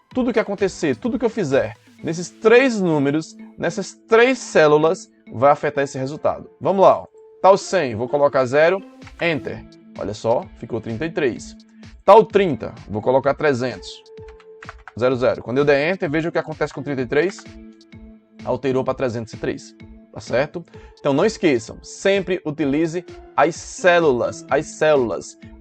tudo que acontecer, tudo que eu fizer, nesses 3 números, nessas 3 células, vai afetar esse resultado. Vamos lá, ó. Tá o 100, vou colocar 0, Enter. Olha só, ficou 33. Tá o 30, vou colocar 300. 00. Quando eu der Enter, veja o que acontece com 33. Alterou para 303, tá certo? Então não esqueçam, sempre utilize as células,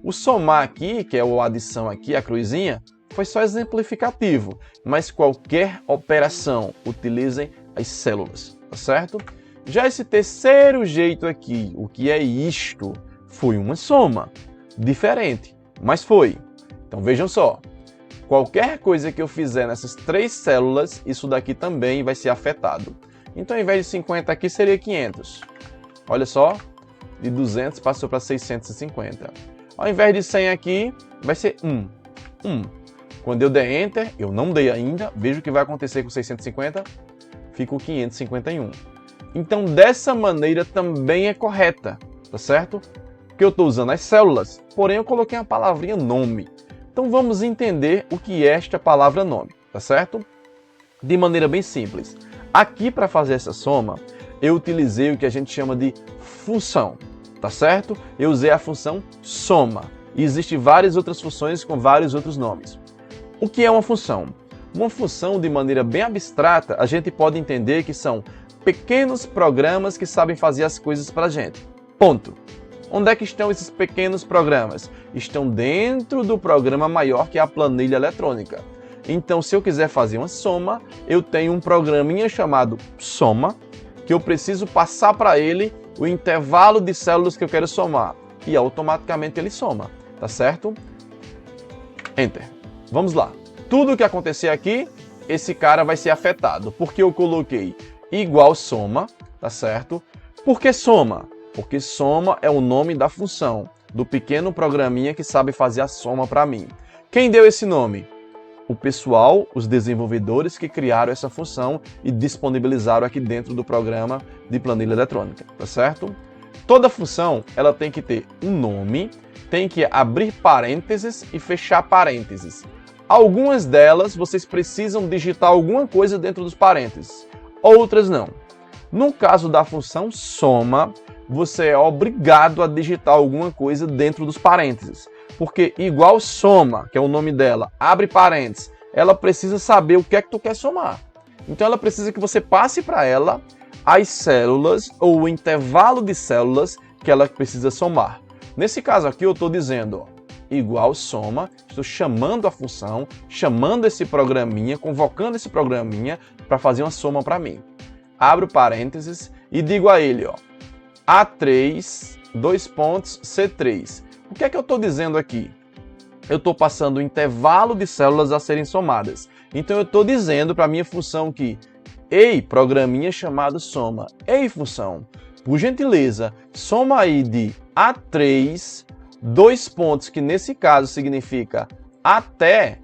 O somar aqui, que é a adição aqui, a cruzinha, foi só exemplificativo, mas qualquer operação, utilizem as células, tá certo? Já esse terceiro jeito aqui, o que é isto? Foi uma soma, diferente, mas foi. Então vejam só. Qualquer coisa que eu fizer nessas 3 células, isso daqui também vai ser afetado. Então, ao invés de 50 aqui, seria 500. Olha só, de 200 passou para 650. Ao invés de 100 aqui, vai ser 1. Quando eu der Enter, eu não dei ainda, veja o que vai acontecer com 650, fica o 551. Então, dessa maneira também é correta, tá certo? Porque eu estou usando as células, porém eu coloquei uma palavrinha nome. Então vamos entender o que é esta palavra nome, tá certo? De maneira bem simples. Aqui para fazer essa soma, eu utilizei o que a gente chama de função, tá certo? Eu usei a função soma. E existem várias outras funções com vários outros nomes. O que é uma função? Uma função, de maneira bem abstrata, a gente pode entender que são pequenos programas que sabem fazer as coisas para a gente. Ponto. Onde é que estão esses pequenos programas? Estão dentro do programa maior que é a planilha eletrônica. Então, se eu quiser fazer uma soma, eu tenho um programinha chamado soma, que eu preciso passar para ele o intervalo de células que eu quero somar. E automaticamente ele soma, tá certo? Enter. Vamos lá. Tudo que acontecer aqui, esse cara vai ser afetado. Porque eu coloquei igual soma, tá certo? Por que soma? Porque soma é o nome da função, do pequeno programinha que sabe fazer a soma para mim. Quem deu esse nome? O pessoal, os desenvolvedores que criaram essa função e disponibilizaram aqui dentro do programa de planilha eletrônica, tá certo? Toda função, ela tem que ter um nome, tem que abrir parênteses e fechar parênteses. Algumas delas, vocês precisam digitar alguma coisa dentro dos parênteses, outras não. No caso da função soma, você é obrigado a digitar alguma coisa dentro dos parênteses. Porque igual soma, que é o nome dela, abre parênteses, ela precisa saber o que é que tu quer somar. Então ela precisa que você passe para ela as células ou o intervalo de células que ela precisa somar. Nesse caso aqui eu estou dizendo, ó, igual soma, estou chamando a função, chamando esse programinha, convocando esse programinha para fazer uma soma para mim. Abro parênteses e digo a ele, ó, A3, dois pontos, C3. O que é que eu estou dizendo aqui? Eu estou passando o intervalo de células a serem somadas. Então eu estou dizendo para a minha função que, ei, programinha chamado soma, ei, função, por gentileza, soma aí de A3, dois pontos, que nesse caso significa até,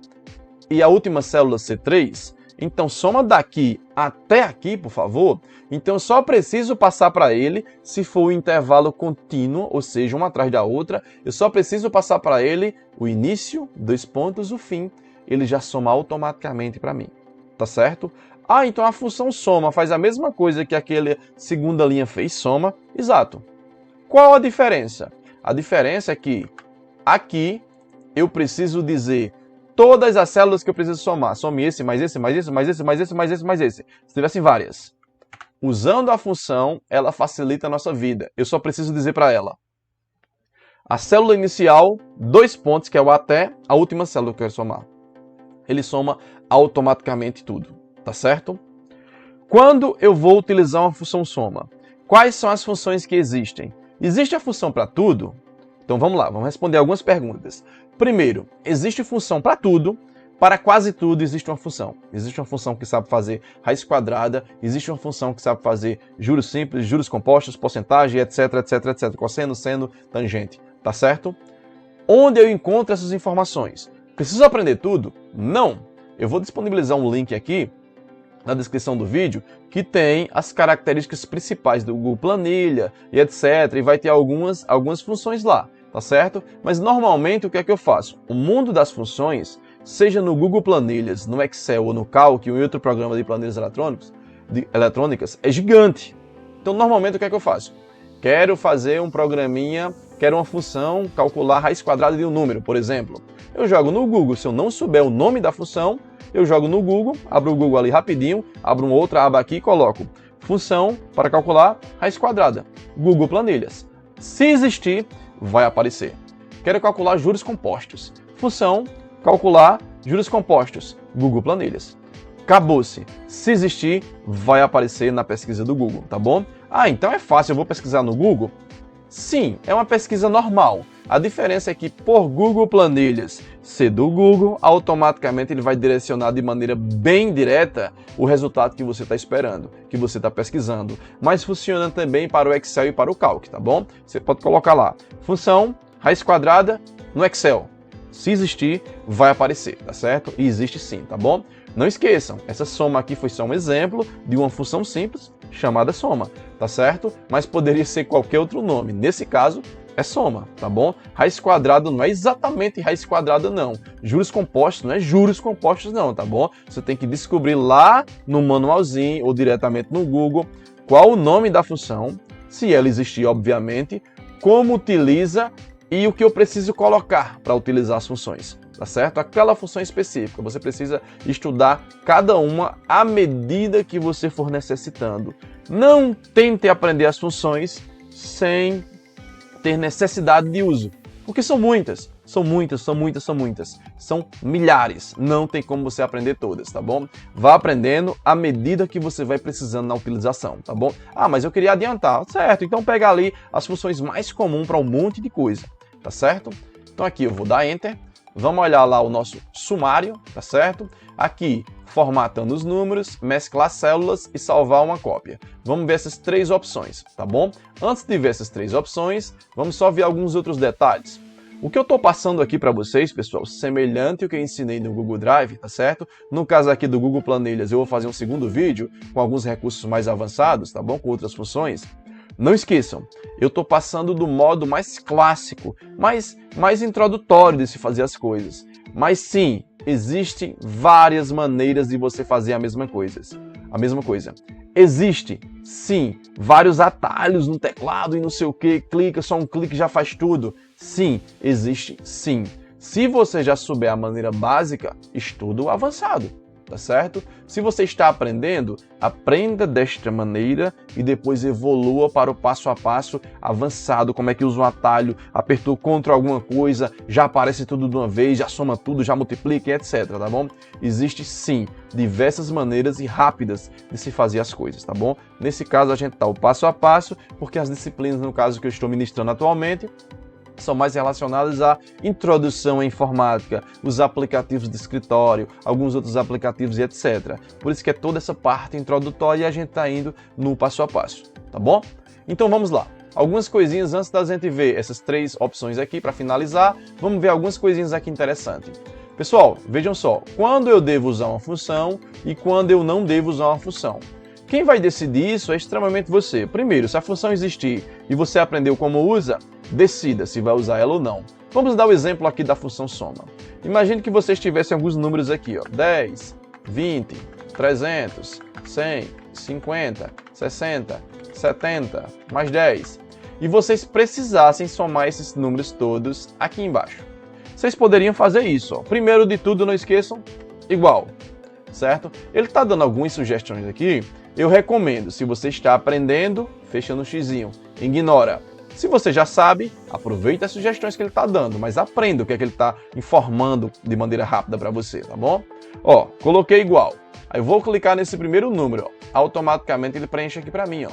e a última célula C3. Então soma daqui até aqui, por favor. Então eu só preciso passar para ele, se for o intervalo contínuo, ou seja, uma atrás da outra, eu só preciso passar para ele o início, dois pontos, o fim. Ele já soma automaticamente para mim, tá certo? Ah, então a função soma faz a mesma coisa que aquela segunda linha fez, soma. Exato. Qual a diferença? A diferença é que aqui eu preciso dizer todas as células que eu preciso somar. Some esse, mais esse, mais esse, mais esse, mais esse, mais esse, mais esse. Se tivessem várias. Usando a função, ela facilita a nossa vida. Eu só preciso dizer para ela a célula inicial, dois pontos, que é o até, a última célula que eu quero somar. Ele soma automaticamente tudo, tá certo? Quando eu vou utilizar uma função soma, quais são as funções que existem? Existe a função para tudo? Então vamos lá, vamos responder algumas perguntas. Primeiro, existe função para tudo. Para quase tudo existe uma função. Existe uma função que sabe fazer raiz quadrada, existe uma função que sabe fazer juros simples, juros compostos, porcentagem, etc, etc, etc. Cosseno, seno, tangente, tá certo? Onde eu encontro essas informações? Preciso aprender tudo? Não. Eu vou disponibilizar um link aqui na descrição do vídeo que tem as características principais do Google Planilha e etc. E vai ter algumas funções lá, tá certo? Mas normalmente o que é que eu faço? O mundo das funções, seja no Google Planilhas, no Excel ou no Calc ou em outro programa de planilhas eletrônicas, é gigante. Então normalmente o que é que eu faço? Quero fazer um programinha, quero uma função, calcular a raiz quadrada de um número, por exemplo. Eu jogo no Google, se eu não souber o nome da função, eu jogo no Google, abro o Google ali rapidinho, abro uma outra aba aqui e coloco função para calcular raiz quadrada, Google Planilhas. Se existir, vai aparecer. Quero calcular juros compostos. Função, calcular juros compostos, Google Planilhas. Acabou-se. Se existir, vai aparecer na pesquisa do Google, tá bom? Ah, então é fácil, eu vou pesquisar no Google? Sim, é uma pesquisa normal. A diferença é que por Google Planilhas ser do Google, automaticamente ele vai direcionar de maneira bem direta o resultado que você está esperando, que você está pesquisando. Mas funciona também para o Excel e para o Calc, tá bom? Você pode colocar lá, função, raiz quadrada no Excel. Se existir, vai aparecer, tá certo? E existe sim, tá bom? Não esqueçam, essa soma aqui foi só um exemplo de uma função simples chamada soma, tá certo? Mas poderia ser qualquer outro nome. Nesse caso, é soma, tá bom? Raiz quadrada não é exatamente raiz quadrada, não. Juros compostos não é juros compostos, não, tá bom? Você tem que descobrir lá no manualzinho ou diretamente no Google qual o nome da função, se ela existir, obviamente, como utiliza e o que eu preciso colocar para utilizar as funções, tá certo? Aquela função específica, você precisa estudar cada uma à medida que você for necessitando. Não tente aprender as funções sem ter necessidade de uso, porque são muitas, são milhares, não tem como você aprender todas, tá bom? Vá aprendendo à medida que você vai precisando na utilização, tá bom? Ah, mas eu queria adiantar, certo? Então pega ali as funções mais comuns para um monte de coisa, tá certo? Então aqui eu vou dar Enter, vamos olhar lá o nosso sumário, tá certo? Aqui, formatando os números, mesclar células e salvar uma cópia. Vamos ver essas três opções, tá bom? Antes de ver essas três opções, vamos só ver alguns outros detalhes. O que eu estou passando aqui para vocês, pessoal, semelhante ao que eu ensinei no Google Drive, tá certo? No caso aqui do Google Planilhas, eu vou fazer um segundo vídeo com alguns recursos mais avançados, tá bom? Com outras funções. Não esqueçam, eu estou passando do modo mais clássico, mais introdutório de se fazer as coisas. Mas sim, existem várias maneiras de você fazer a mesma coisa. Existe, sim, vários atalhos no teclado e não sei o que, clica, só um clique já faz tudo. Sim, existe, sim. Se você já souber a maneira básica, estudo avançado, tá certo? Se você está aprendendo, aprenda desta maneira e depois evolua para o passo a passo avançado, como é que usa um atalho, apertou contra alguma coisa, já aparece tudo de uma vez, já soma tudo, já multiplica, etc, tá bom? Existe sim diversas maneiras e rápidas de se fazer as coisas, tá bom? Nesse caso a gente tá o passo a passo, porque as disciplinas, no caso que eu estou ministrando atualmente, são mais relacionadas à introdução à informática, os aplicativos de escritório, alguns outros aplicativos e etc. Por isso que é toda essa parte introdutória e a gente está indo no passo a passo, tá bom? Então vamos lá. Algumas coisinhas antes da gente ver essas 3 opções aqui para finalizar, vamos ver algumas coisinhas aqui interessantes. Pessoal, vejam só, quando eu devo usar uma função e quando eu não devo usar uma função. Quem vai decidir isso é extremamente você. Primeiro, se a função existir e você aprendeu como usa, decida se vai usar ela ou não. Vamos dar o exemplo aqui da função soma. Imagine que vocês tivessem alguns números aqui, ó, 10, 20, 300, 100, 50, 60, 70, mais 10. E vocês precisassem somar esses números todos aqui embaixo. Vocês poderiam fazer isso. Ó. Primeiro de tudo, não esqueçam, igual, certo? Ele está dando algumas sugestões aqui. Eu recomendo, se você está aprendendo, fecha no xizinho, ignora. Se você já sabe, aproveita as sugestões que ele está dando, mas aprenda o que é que ele está informando de maneira rápida para você, tá bom? Ó, coloquei igual. Aí eu vou clicar nesse primeiro número, ó. Automaticamente ele preenche aqui para mim, ó.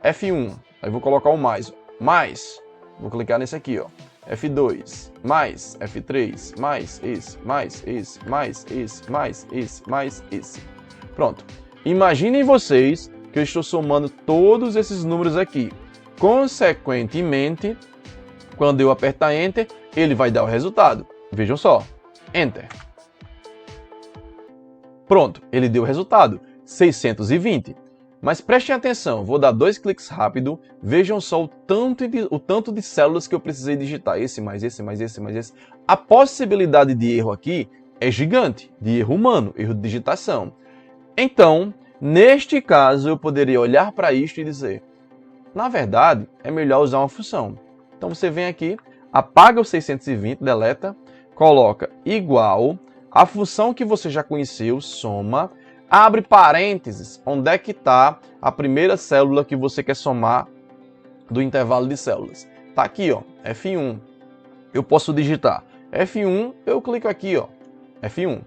F1, aí eu vou colocar o mais, ó. Mais, vou clicar nesse aqui, ó. F2, mais, F3, mais esse, mais esse, mais esse, mais esse, mais esse. Pronto. Imaginem vocês que eu estou somando todos esses números aqui. Consequentemente, quando eu apertar Enter, ele vai dar o resultado. Vejam só. Enter. Pronto, ele deu o resultado. 620. Mas prestem atenção, vou dar 2 cliques rápido. Vejam só o tanto de células que eu precisei digitar. Esse, mais esse, mais esse, mais esse. A possibilidade de erro aqui é gigante. De erro humano, erro de digitação. Então, neste caso, eu poderia olhar para isto e dizer, na verdade, é melhor usar uma função. Então você vem aqui, apaga o 620, deleta, coloca igual, a função que você já conheceu, soma, abre parênteses, onde é que está a primeira célula que você quer somar do intervalo de células. Está aqui, ó, F1. Eu posso digitar F1, eu clico aqui, ó, F1.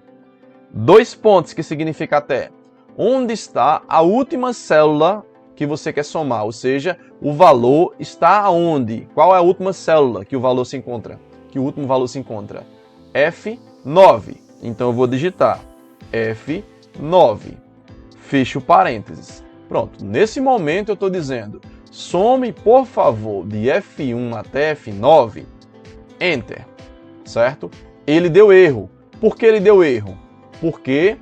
2 pontos, que significa até. Onde está a última célula que você quer somar? Ou seja, o valor está aonde? Qual é a última célula que o valor se encontra? Que o último valor se encontra? F9. Então eu vou digitar F9. Fecho parênteses. Pronto. Nesse momento eu estou dizendo, some, por favor, de F1 até F9. Enter. Certo? Ele deu erro. Por que ele deu erro? Porque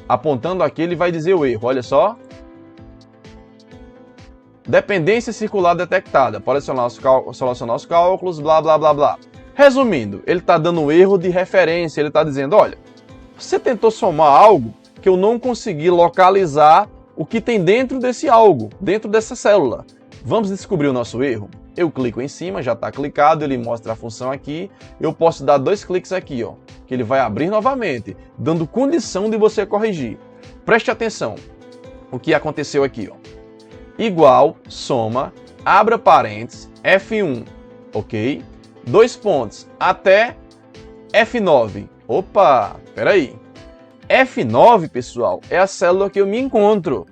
apontando aqui, ele vai dizer o erro. Olha só. Dependência circular detectada. Pode solucionar os cálculos, blá, blá, blá, blá. Resumindo, ele está dando um erro de referência. Ele está dizendo, olha, você tentou somar algo que eu não consegui localizar o que tem dentro desse algo, dentro dessa célula. Vamos descobrir o nosso erro? Eu clico em cima, já está clicado, ele mostra a função aqui. Eu posso dar 2 cliques aqui, ó, que ele vai abrir novamente, dando condição de você corrigir. Preste atenção o que aconteceu aqui, ó. Igual, soma, abra parênteses, F1, ok? 2 pontos, até F9. Opa, peraí. F9, pessoal, é a célula que eu me encontro.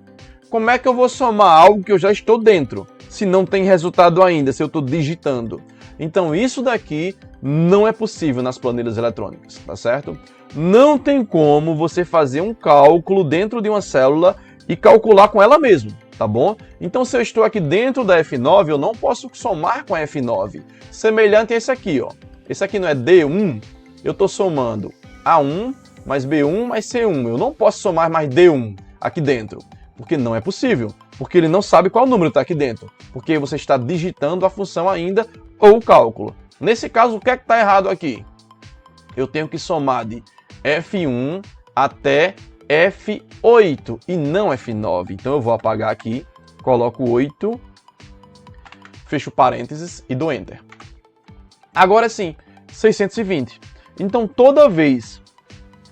Como é que eu vou somar algo que eu já estou dentro, se não tem resultado ainda, se eu estou digitando? Então isso daqui não é possível nas planilhas eletrônicas, tá certo? Não tem como você fazer um cálculo dentro de uma célula e calcular com ela mesmo, tá bom? Então se eu estou aqui dentro da F9, eu não posso somar com a F9. Semelhante a esse aqui, ó. Esse aqui não é D1, eu estou somando A1 mais B1 mais C1. Eu não posso somar mais D1 aqui dentro, porque não é possível, porque ele não sabe qual número está aqui dentro, porque você está digitando a função ainda ou o cálculo. Nesse caso, o que é que está errado aqui? Eu tenho que somar de F1 até F8 e não F9. Então eu vou apagar aqui, coloco 8, fecho parênteses e dou Enter. Agora sim, 620. Então toda vez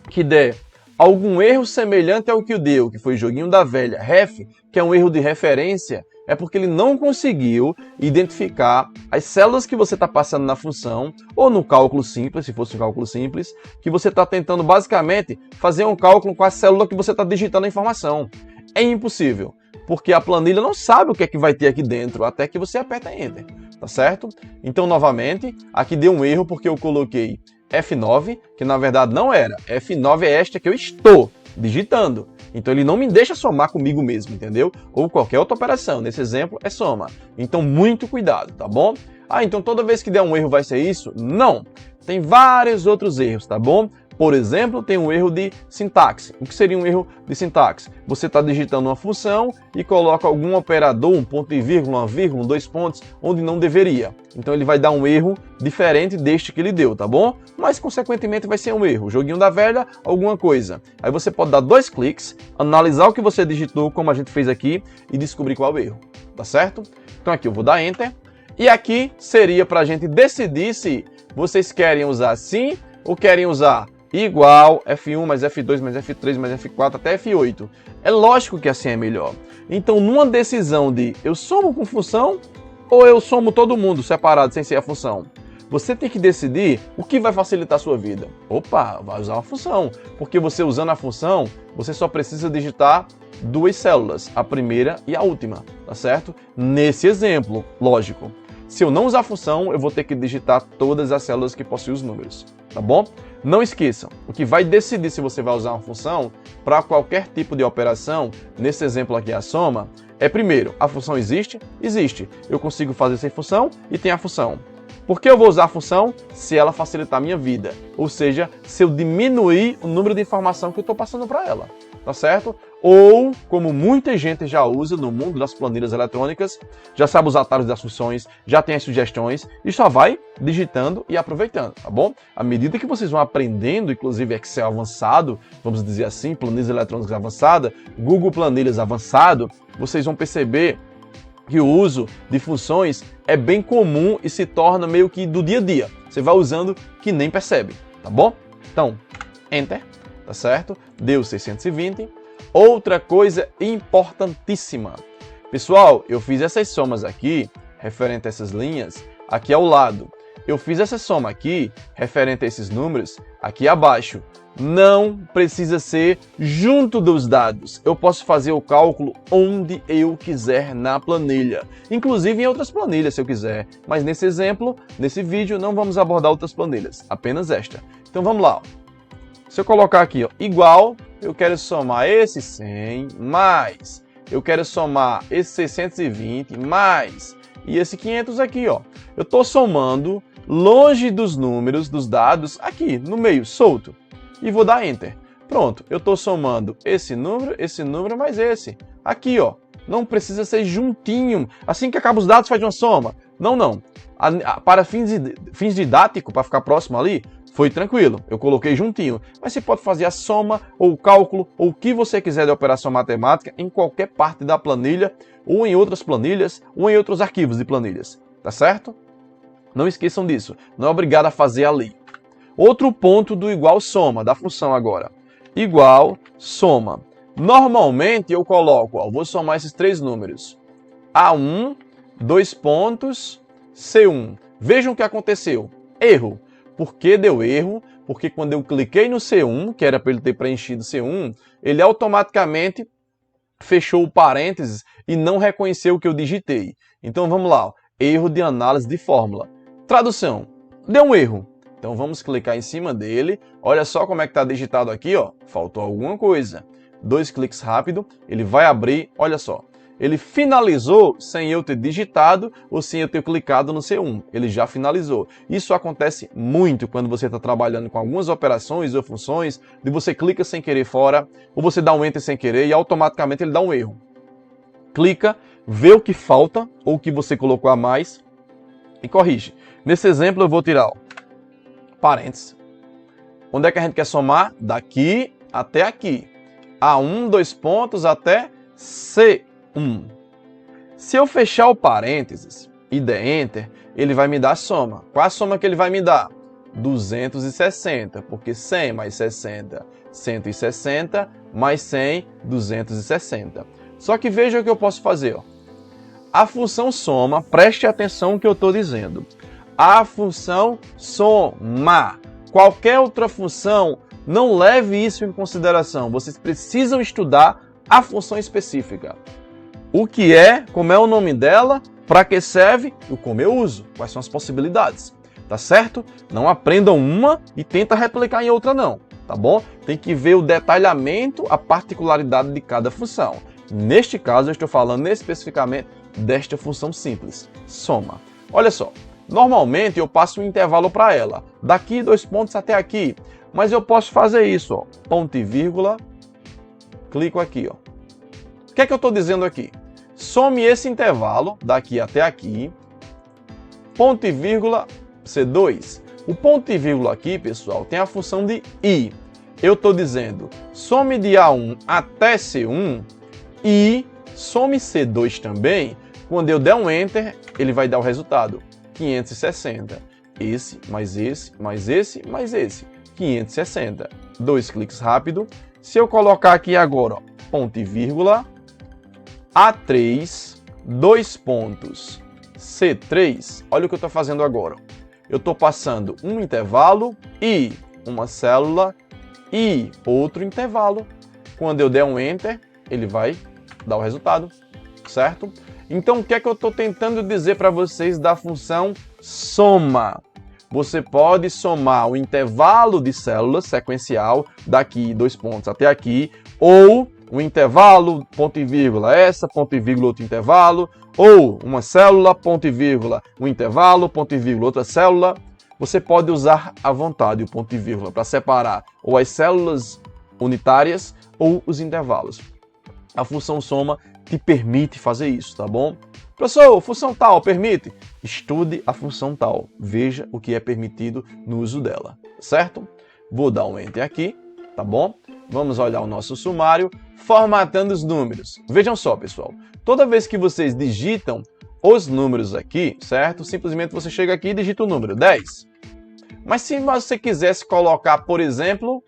que der algum erro semelhante ao que o deu, que foi o joguinho da velha, ref, que é um erro de referência, é porque ele não conseguiu identificar as células que você está passando na função, ou no cálculo simples, se fosse um cálculo simples, que você está tentando basicamente fazer um cálculo com a célula que você está digitando a informação. É impossível, porque a planilha não sabe o que é que vai ter aqui dentro, até que você aperta Enter, tá certo? Então, novamente, aqui deu um erro porque eu coloquei F9, que na verdade não era. F9 é esta que eu estou digitando. Então ele não me deixa somar comigo mesmo, entendeu? Ou qualquer outra operação. Nesse exemplo é soma. Então muito cuidado, tá bom? Ah, então toda vez que der um erro vai ser isso? Não. Tem vários outros erros, tá bom? Por exemplo, tem um erro de sintaxe. O que seria um erro de sintaxe? Você está digitando uma função e coloca algum operador, um ponto e vírgula, uma vírgula, dois pontos, onde não deveria. Então ele vai dar um erro diferente deste que ele deu, tá bom? Mas, consequentemente, vai ser um erro. Joguinho da velha, alguma coisa. Aí você pode dar 2 cliques, analisar o que você digitou, como a gente fez aqui, e descobrir qual é o erro, tá certo? Então aqui eu vou dar Enter. E aqui seria para a gente decidir se vocês querem usar assim ou querem usar igual, F1 mais F2 mais F3 mais F4 até F8. É lógico que assim é melhor. Então, numa decisão de eu somo com função ou eu somo todo mundo separado sem ser a função, você tem que decidir o que vai facilitar a sua vida. Opa, vai usar uma função, porque você usando a função, você só precisa digitar 2 células, a primeira e a última, tá certo? Nesse exemplo, lógico. Se eu não usar a função, eu vou ter que digitar todas as células que possuem os números, tá bom? Não esqueçam, o que vai decidir se você vai usar uma função para qualquer tipo de operação, nesse exemplo aqui a soma, é primeiro, a função existe? Existe. Eu consigo fazer sem função e tem a função. Por que eu vou usar a função? Se ela facilitar a minha vida, ou seja, se eu diminuir o número de informação que eu estou passando para ela, tá certo? Ou, como muita gente já usa no mundo das planilhas eletrônicas, já sabe os atalhos das funções, já tem as sugestões e só vai digitando e aproveitando, tá bom? À medida que vocês vão aprendendo, inclusive Excel avançado, vamos dizer assim, planilhas eletrônicas avançada, Google Planilhas avançado, vocês vão perceber que o uso de funções é bem comum e se torna meio que do dia a dia. Você vai usando que nem percebe, tá bom? Então, Enter, tá certo? Deu 620. Outra coisa importantíssima. Pessoal, eu fiz essas somas aqui, referente a essas linhas, aqui ao lado. Eu fiz essa soma aqui, referente a esses números, aqui abaixo. Não precisa ser junto dos dados. Eu posso fazer o cálculo onde eu quiser na planilha. Inclusive em outras planilhas, se eu quiser. Mas nesse exemplo, nesse vídeo, não vamos abordar outras planilhas. Apenas esta. Então vamos lá. Se eu colocar aqui, ó, igual, eu quero somar esse 100 mais. Eu quero somar esse 620 mais. E esse 500 aqui, ó. Eu estou somando longe dos números, dos dados, aqui no meio, solto. E vou dar Enter. Pronto, eu estou somando esse número mais esse. Aqui, ó. Não precisa ser juntinho. Assim que acaba os dados, faz uma soma. Não, não. Para fins didáticos, para ficar próximo ali, foi tranquilo. Eu coloquei juntinho. Mas você pode fazer a soma, ou o cálculo, ou o que você quiser de operação matemática em qualquer parte da planilha, ou em outras planilhas, ou em outros arquivos de planilhas. Tá certo? Não esqueçam disso. Não é obrigado a fazer ali. Outro ponto do igual soma, da função agora. Igual soma. Normalmente eu coloco, ó, vou somar esses 3 números. A1, 2 pontos, C1. Vejam o que aconteceu. Erro. Por que deu erro? Porque quando eu cliquei no C1, que era para ele ter preenchido C1, ele automaticamente fechou o parênteses e não reconheceu o que eu digitei. Então vamos lá. Ó. Erro de análise de fórmula. Tradução. Deu um erro. Então vamos clicar em cima dele. Olha só como é que está digitado aqui, ó. Faltou alguma coisa. 2 cliques rápido, ele vai abrir, olha só. Ele finalizou sem eu ter digitado ou sem eu ter clicado no C1. Ele já finalizou. Isso acontece muito quando você está trabalhando com algumas operações ou funções, de você clica sem querer fora, ou você dá um Enter sem querer e automaticamente ele dá um erro. Clica, vê o que falta ou o que você colocou a mais e corrige. Nesse exemplo eu vou tirar, ó, parênteses. Onde é que a gente quer somar? Daqui até aqui. A1, dois pontos, até C1. Se eu fechar o parênteses e der Enter, ele vai me dar a soma. Qual a soma que ele vai me dar? 260, porque 100 mais 60, 160, mais 100, 260. Só que veja o que eu posso fazer. Ó. A função soma, preste atenção no que eu estou dizendo. A função soma. Qualquer outra função, não leve isso em consideração. Vocês precisam estudar a função específica. O que é, como é o nome dela, para que serve e como eu uso. Quais são as possibilidades. Tá certo? Não aprendam uma e tenta replicar em outra não, tá bom? Tem que ver o detalhamento, a particularidade de cada função. Neste caso, eu estou falando especificamente desta função simples, soma. Olha só, normalmente eu passo um intervalo para ela, daqui 2 pontos até aqui, mas eu posso fazer isso, ó, ponto e vírgula, clico aqui, ó. O que é que eu estou dizendo aqui? Some esse intervalo, daqui até aqui, ponto e vírgula, C2. O ponto e vírgula aqui, pessoal, tem a função de i. Eu estou dizendo, some de A1 até C1 e some C2 também. Quando eu der um Enter, ele vai dar o resultado, 560. Esse, mais esse, mais esse, mais esse, 560. 2 cliques rápido. Se eu colocar aqui agora, ó, ponto e vírgula, A3, 2 pontos, C3, olha o que eu estou fazendo agora. Eu estou passando um intervalo e uma célula e outro intervalo. Quando eu der um Enter, ele vai dar o resultado, certo? Então, o que é que eu estou tentando dizer para vocês da função soma? Você pode somar o intervalo de células sequencial, daqui 2 pontos até aqui, ou o intervalo, ponto e vírgula, essa, ponto e vírgula, outro intervalo, ou uma célula, ponto e vírgula, um intervalo, ponto e vírgula, outra célula. Você pode usar à vontade o ponto e vírgula para separar ou as células unitárias ou os intervalos. A função soma te permite fazer isso, tá bom? Professor, função tal permite? Estude a função tal, veja o que é permitido no uso dela, certo? Vou dar um Enter aqui, tá bom? Vamos olhar o nosso sumário, formatando os números. Vejam só, pessoal, toda vez que vocês digitam os números aqui, certo? Simplesmente você chega aqui e digita o número 10. Mas se você quisesse colocar, por exemplo,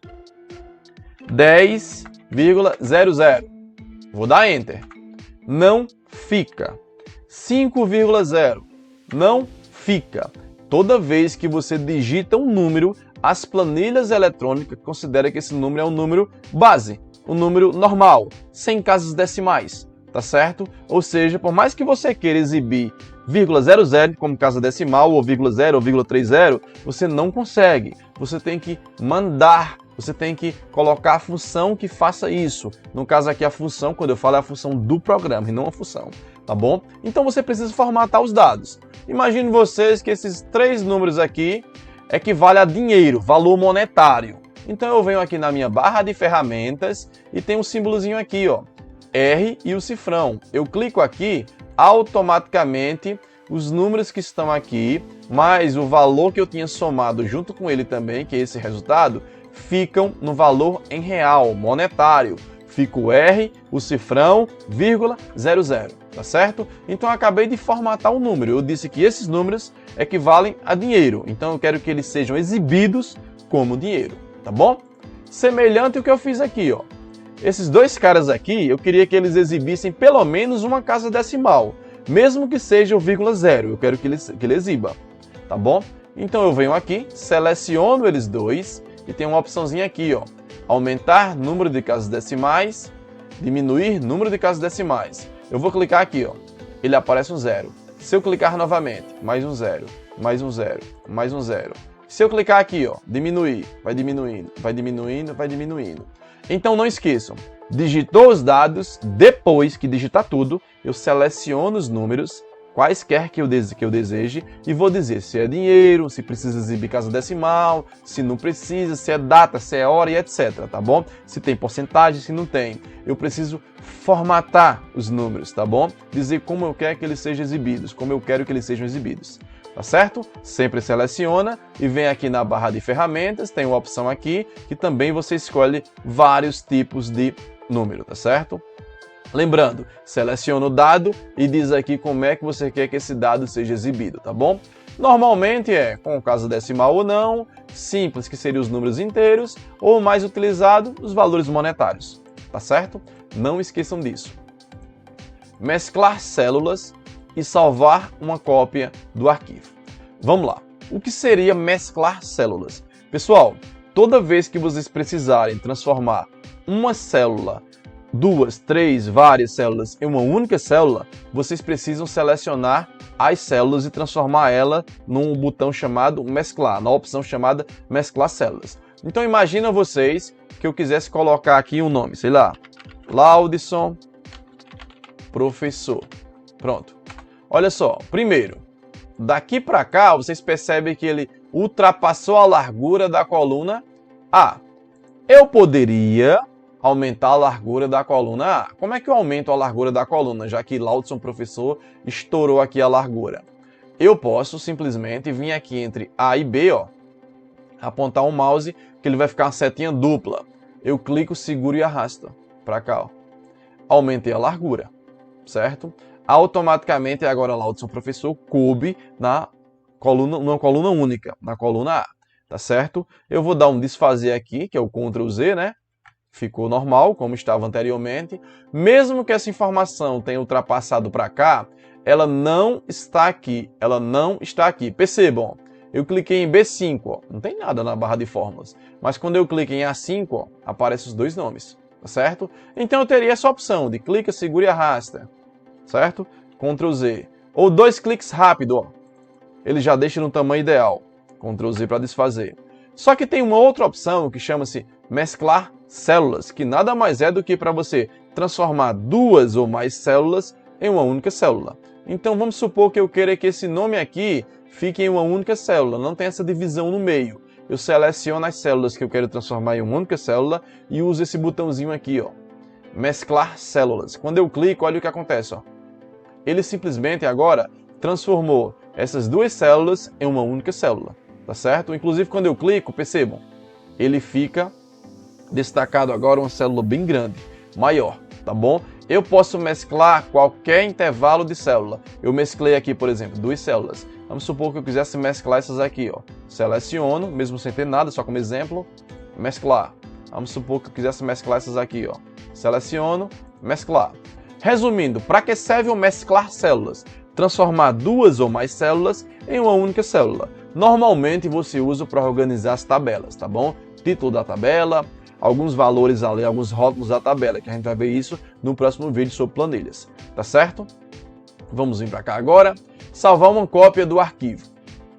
10,00, vou dar Enter. Não fica. 5,0, não fica. Toda vez que você digita um número, as planilhas eletrônicas consideram que esse número é um número base, um número normal, sem casas decimais, tá certo? Ou seja, por mais que você queira exibir .00 como casa decimal, ou .0 ou .30, você não consegue. Você tem que mandar, você tem que colocar a função que faça isso. No caso aqui, a função, quando eu falo, é a função do programa e não a função, tá bom? Então você precisa formatar os dados. Imagine vocês que esses 3 números aqui equivale a dinheiro, valor monetário. Então eu venho aqui na minha barra de ferramentas e tem um símbolozinho aqui, ó, R e o cifrão. Eu clico aqui, automaticamente os números que estão aqui, mais o valor que eu tinha somado junto com ele também, que é esse resultado, ficam no valor em real, monetário. Fica o R, o cifrão, vírgula, 00, tá certo? Então eu acabei de formatar um número. Eu disse que esses números equivalem a dinheiro. Então eu quero que eles sejam exibidos como dinheiro, tá bom? Semelhante ao que eu fiz aqui, ó. Esses 2 caras aqui, eu queria que eles exibissem pelo menos uma casa decimal. Mesmo que seja o .0, eu quero que ele exiba, tá bom? Então eu venho aqui, seleciono eles 2 e tem uma opçãozinha aqui, ó. Aumentar número de casas decimais, diminuir número de casas decimais. Eu vou clicar aqui, ó. Ele aparece um 0. Se eu clicar novamente, mais um 0, mais um 0, mais um 0. Se eu clicar aqui, ó, diminuir, vai diminuindo, vai diminuindo, vai diminuindo. Então não esqueçam, digitou os dados, depois que digitar tudo, eu seleciono os números, quaisquer que eu deseje, e vou dizer se é dinheiro, se precisa exibir casa decimal, se não precisa, se é data, se é hora e etc, tá bom? Se tem porcentagem, se não tem. Eu preciso formatar os números, tá bom? Dizer como eu quero que eles sejam exibidos, como eu quero que eles sejam exibidos, tá certo? Sempre seleciona e vem aqui na barra de ferramentas, tem uma opção aqui que também você escolhe vários tipos de número, tá certo? Lembrando, seleciona o dado e diz aqui como é que você quer que esse dado seja exibido, tá bom? Normalmente é com casa decimal ou não, simples, que seria os números inteiros, ou mais utilizado, os valores monetários, tá certo? Não esqueçam disso. Mesclar células e salvar uma cópia do arquivo. Vamos lá. O que seria mesclar células? Pessoal, toda vez que vocês precisarem transformar uma célula, duas, três, várias células em uma única célula, vocês precisam selecionar as células e transformar ela num botão chamado mesclar, na opção chamada mesclar células. Então imagina vocês que eu quisesse colocar aqui um nome, sei lá, Laudson Professor. Pronto. Olha só, primeiro, daqui para cá vocês percebem que ele ultrapassou a largura da coluna A. Eu poderia aumentar a largura da coluna A. Como é que eu aumento a largura da coluna, já que Laudson Professor estourou aqui a largura? Eu posso simplesmente vir aqui entre A e B, ó, apontar o mouse, que ele vai ficar uma setinha dupla. Eu clico, seguro e arrasto para cá, ó. Aumentei a largura, certo? Automaticamente agora Laudson Professor coube numa coluna única, na coluna A, tá certo? Eu vou dar um desfazer aqui, que é o Ctrl Z, né? Ficou normal, como estava anteriormente. Mesmo que essa informação tenha ultrapassado para cá, ela não está aqui. Ela não está aqui. Percebam, eu cliquei em B5, ó, não tem nada na barra de fórmulas. Mas quando eu clico em A5, ó, aparecem os dois nomes, tá certo? Então eu teria essa opção de clica, segura e arrasta, certo? Ctrl Z. Ou dois cliques rápido, ó. Ele já deixa no tamanho ideal. Ctrl Z para desfazer. Só que tem uma outra opção que chama-se mesclar células, que nada mais é do que para você transformar duas ou mais células em uma única célula. Então vamos supor que eu queira que esse nome aqui fique em uma única célula, não tem essa divisão no meio. Eu seleciono as células que eu quero transformar em uma única célula e uso esse botãozinho aqui, ó, mesclar células. Quando eu clico, olha o que acontece, ó. Ele simplesmente agora transformou essas duas células em uma única célula, tá certo? Inclusive quando eu clico, percebam, ele fica destacado agora uma célula bem grande, maior, tá bom? Eu posso mesclar qualquer intervalo de célula. Eu mesclei aqui, por exemplo, duas células. Vamos supor que eu quisesse mesclar essas aqui, ó. Seleciono, mesmo sem ter nada, só como exemplo, mesclar. Vamos supor que eu quisesse mesclar essas aqui, ó. Seleciono, mesclar. Resumindo, para que serve o mesclar células? Transformar duas ou mais células em uma única célula. Normalmente você usa para organizar as tabelas, tá bom? Título da tabela, alguns valores ali, alguns rótulos da tabela, que a gente vai ver isso no próximo vídeo sobre planilhas, tá certo? Vamos vir para cá agora, salvar uma cópia do arquivo.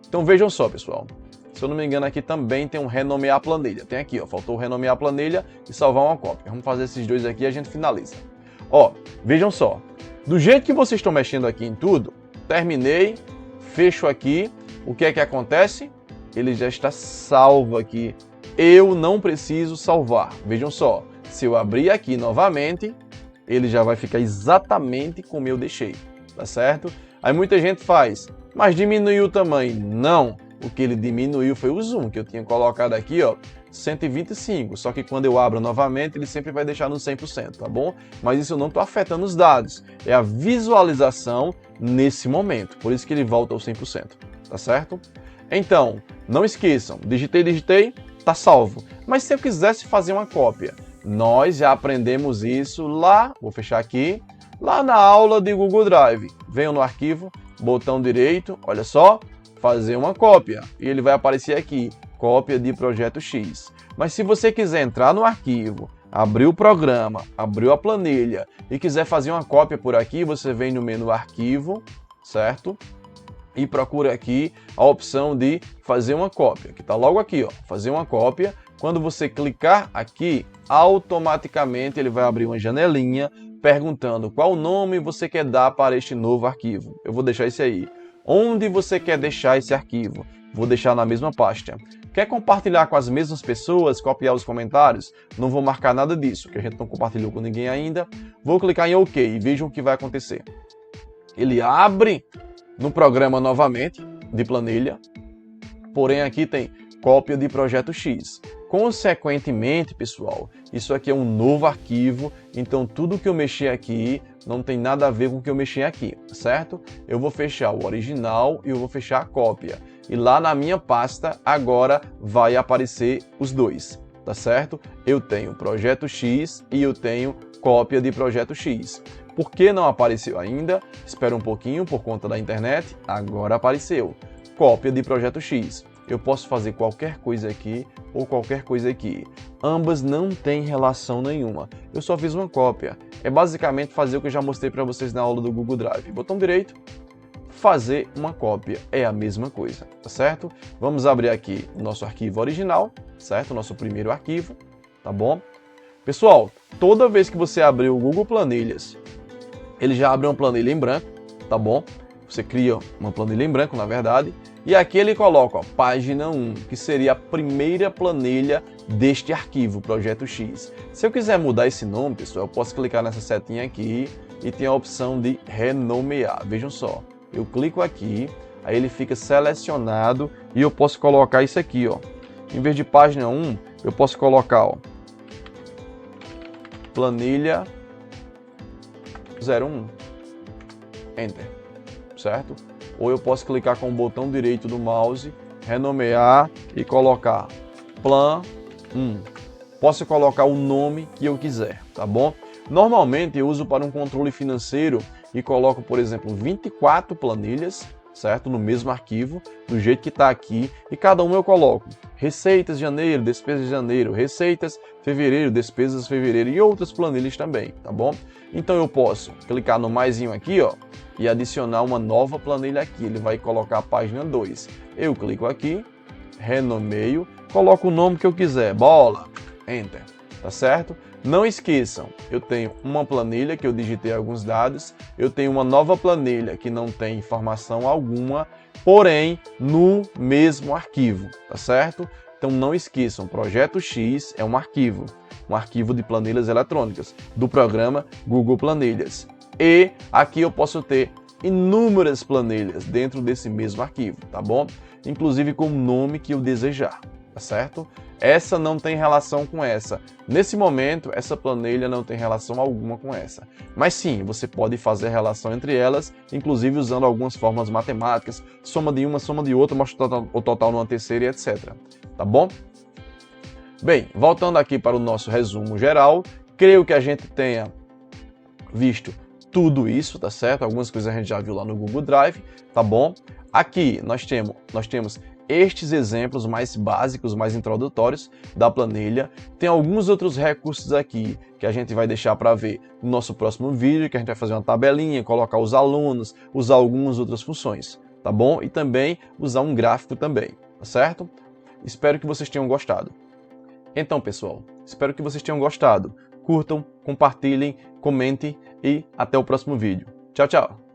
Então vejam só, pessoal, se eu não me engano aqui também tem um renomear a planilha, tem aqui, ó, faltou renomear a planilha e salvar uma cópia. Vamos fazer esses dois aqui e a gente finaliza. Ó, vejam só, do jeito que vocês estão mexendo aqui em tudo, terminei, fecho aqui, o que é que acontece? Ele já está salvo aqui. Eu não preciso salvar. Vejam só, se eu abrir aqui novamente, ele já vai ficar exatamente como eu deixei, tá certo? Aí muita gente faz, mas diminuiu o tamanho. Não, o que ele diminuiu foi o zoom, que eu tinha colocado aqui, ó, 125. Só que quando eu abro novamente, ele sempre vai deixar no 100%, tá bom? Mas isso eu não está afetando os dados, é a visualização nesse momento, por isso que ele volta ao 100%, tá certo? Então, não esqueçam, digitei, tá salvo. Mas se eu quisesse fazer uma cópia, nós já aprendemos isso lá, vou fechar aqui, lá na aula de Google Drive. Venham no arquivo, botão direito, olha só, fazer uma cópia. E ele vai aparecer aqui, cópia de projeto X. Mas se você quiser entrar no arquivo, abrir o programa, abrir a planilha e quiser fazer uma cópia por aqui, você vem no menu arquivo, certo? E procura aqui a opção de fazer uma cópia, que está logo aqui, ó, fazer uma cópia. Quando você clicar aqui, automaticamente ele vai abrir uma janelinha perguntando qual nome você quer dar para este novo arquivo. Eu vou deixar esse aí. Onde você quer deixar esse arquivo? Vou deixar na mesma pasta. Quer compartilhar com as mesmas pessoas, copiar os comentários? Não vou marcar nada disso, que a gente não compartilhou com ninguém ainda. Vou clicar em OK e vejam o que vai acontecer. Ele abre no programa novamente, de planilha, porém aqui tem cópia de projeto X. Consequentemente, pessoal, isso aqui é um novo arquivo, então tudo que eu mexer aqui não tem nada a ver com o que eu mexi aqui, certo? Eu vou fechar o original e eu vou fechar a cópia. E lá na minha pasta, agora vai aparecer os dois, tá certo? Eu tenho projeto X e eu tenho cópia de projeto X. Por que não apareceu ainda? Espera um pouquinho por conta da internet. Agora apareceu. Cópia de projeto X. Eu posso fazer qualquer coisa aqui ou qualquer coisa aqui. Ambas não têm relação nenhuma. Eu só fiz uma cópia. É basicamente fazer o que eu já mostrei para vocês na aula do Google Drive. Botão direito, fazer uma cópia. É a mesma coisa, tá certo? Vamos abrir aqui o nosso arquivo original, certo? Nosso primeiro arquivo, tá bom? Pessoal, toda vez que você abrir o Google Planilhas, ele já abre uma planilha em branco, tá bom? Você cria uma planilha em branco, na verdade, e aqui ele coloca, ó, página 1, que seria a primeira planilha deste arquivo, projeto X. Se eu quiser mudar esse nome, pessoal, eu posso clicar nessa setinha aqui e tem a opção de renomear. Vejam só, eu clico aqui, aí ele fica selecionado e eu posso colocar isso aqui, ó. Em vez de página 1, eu posso colocar, ó, planilha 01. Enter. Certo? Ou eu posso clicar com o botão direito do mouse, renomear e colocar Plan 1. Posso colocar o nome que eu quiser, tá bom? Normalmente eu uso para um controle financeiro e coloco, por exemplo, 24 planilhas, certo? No mesmo arquivo, do jeito que está aqui, e cada uma eu coloco receitas de janeiro, despesas de janeiro, receitas fevereiro, despesas de fevereiro e outras planilhas também, tá bom? Então eu posso clicar no maisinho aqui, ó, e adicionar uma nova planilha aqui. Ele vai colocar a página 2. Eu clico aqui, renomeio, coloco o nome que eu quiser, bola, enter, tá certo? Não esqueçam, eu tenho uma planilha que eu digitei alguns dados, eu tenho uma nova planilha que não tem informação alguma, porém no mesmo arquivo, tá certo? Então não esqueçam, projeto X é um arquivo de planilhas eletrônicas do programa Google Planilhas. E aqui eu posso ter inúmeras planilhas dentro desse mesmo arquivo, tá bom? Inclusive com o nome que eu desejar, tá certo? Essa não tem relação com essa. Nesse momento, essa planilha não tem relação alguma com essa. Mas sim, você pode fazer relação entre elas, inclusive usando algumas fórmulas matemáticas, soma de uma, soma de outra, mostra o total numa terceira e etc. Tá bom? Bem, voltando aqui para o nosso resumo geral, creio que a gente tenha visto tudo isso, tá certo? Algumas coisas a gente já viu lá no Google Drive, tá bom? Aqui nós temos estes exemplos mais básicos, mais introdutórios da planilha. Tem alguns outros recursos aqui que a gente vai deixar para ver no nosso próximo vídeo, que a gente vai fazer uma tabelinha, colocar os alunos, usar algumas outras funções, tá bom? E também usar um gráfico também, tá certo? Espero que vocês tenham gostado. Então, pessoal, espero que vocês tenham gostado. Curtam, compartilhem, comentem e até o próximo vídeo. Tchau, tchau!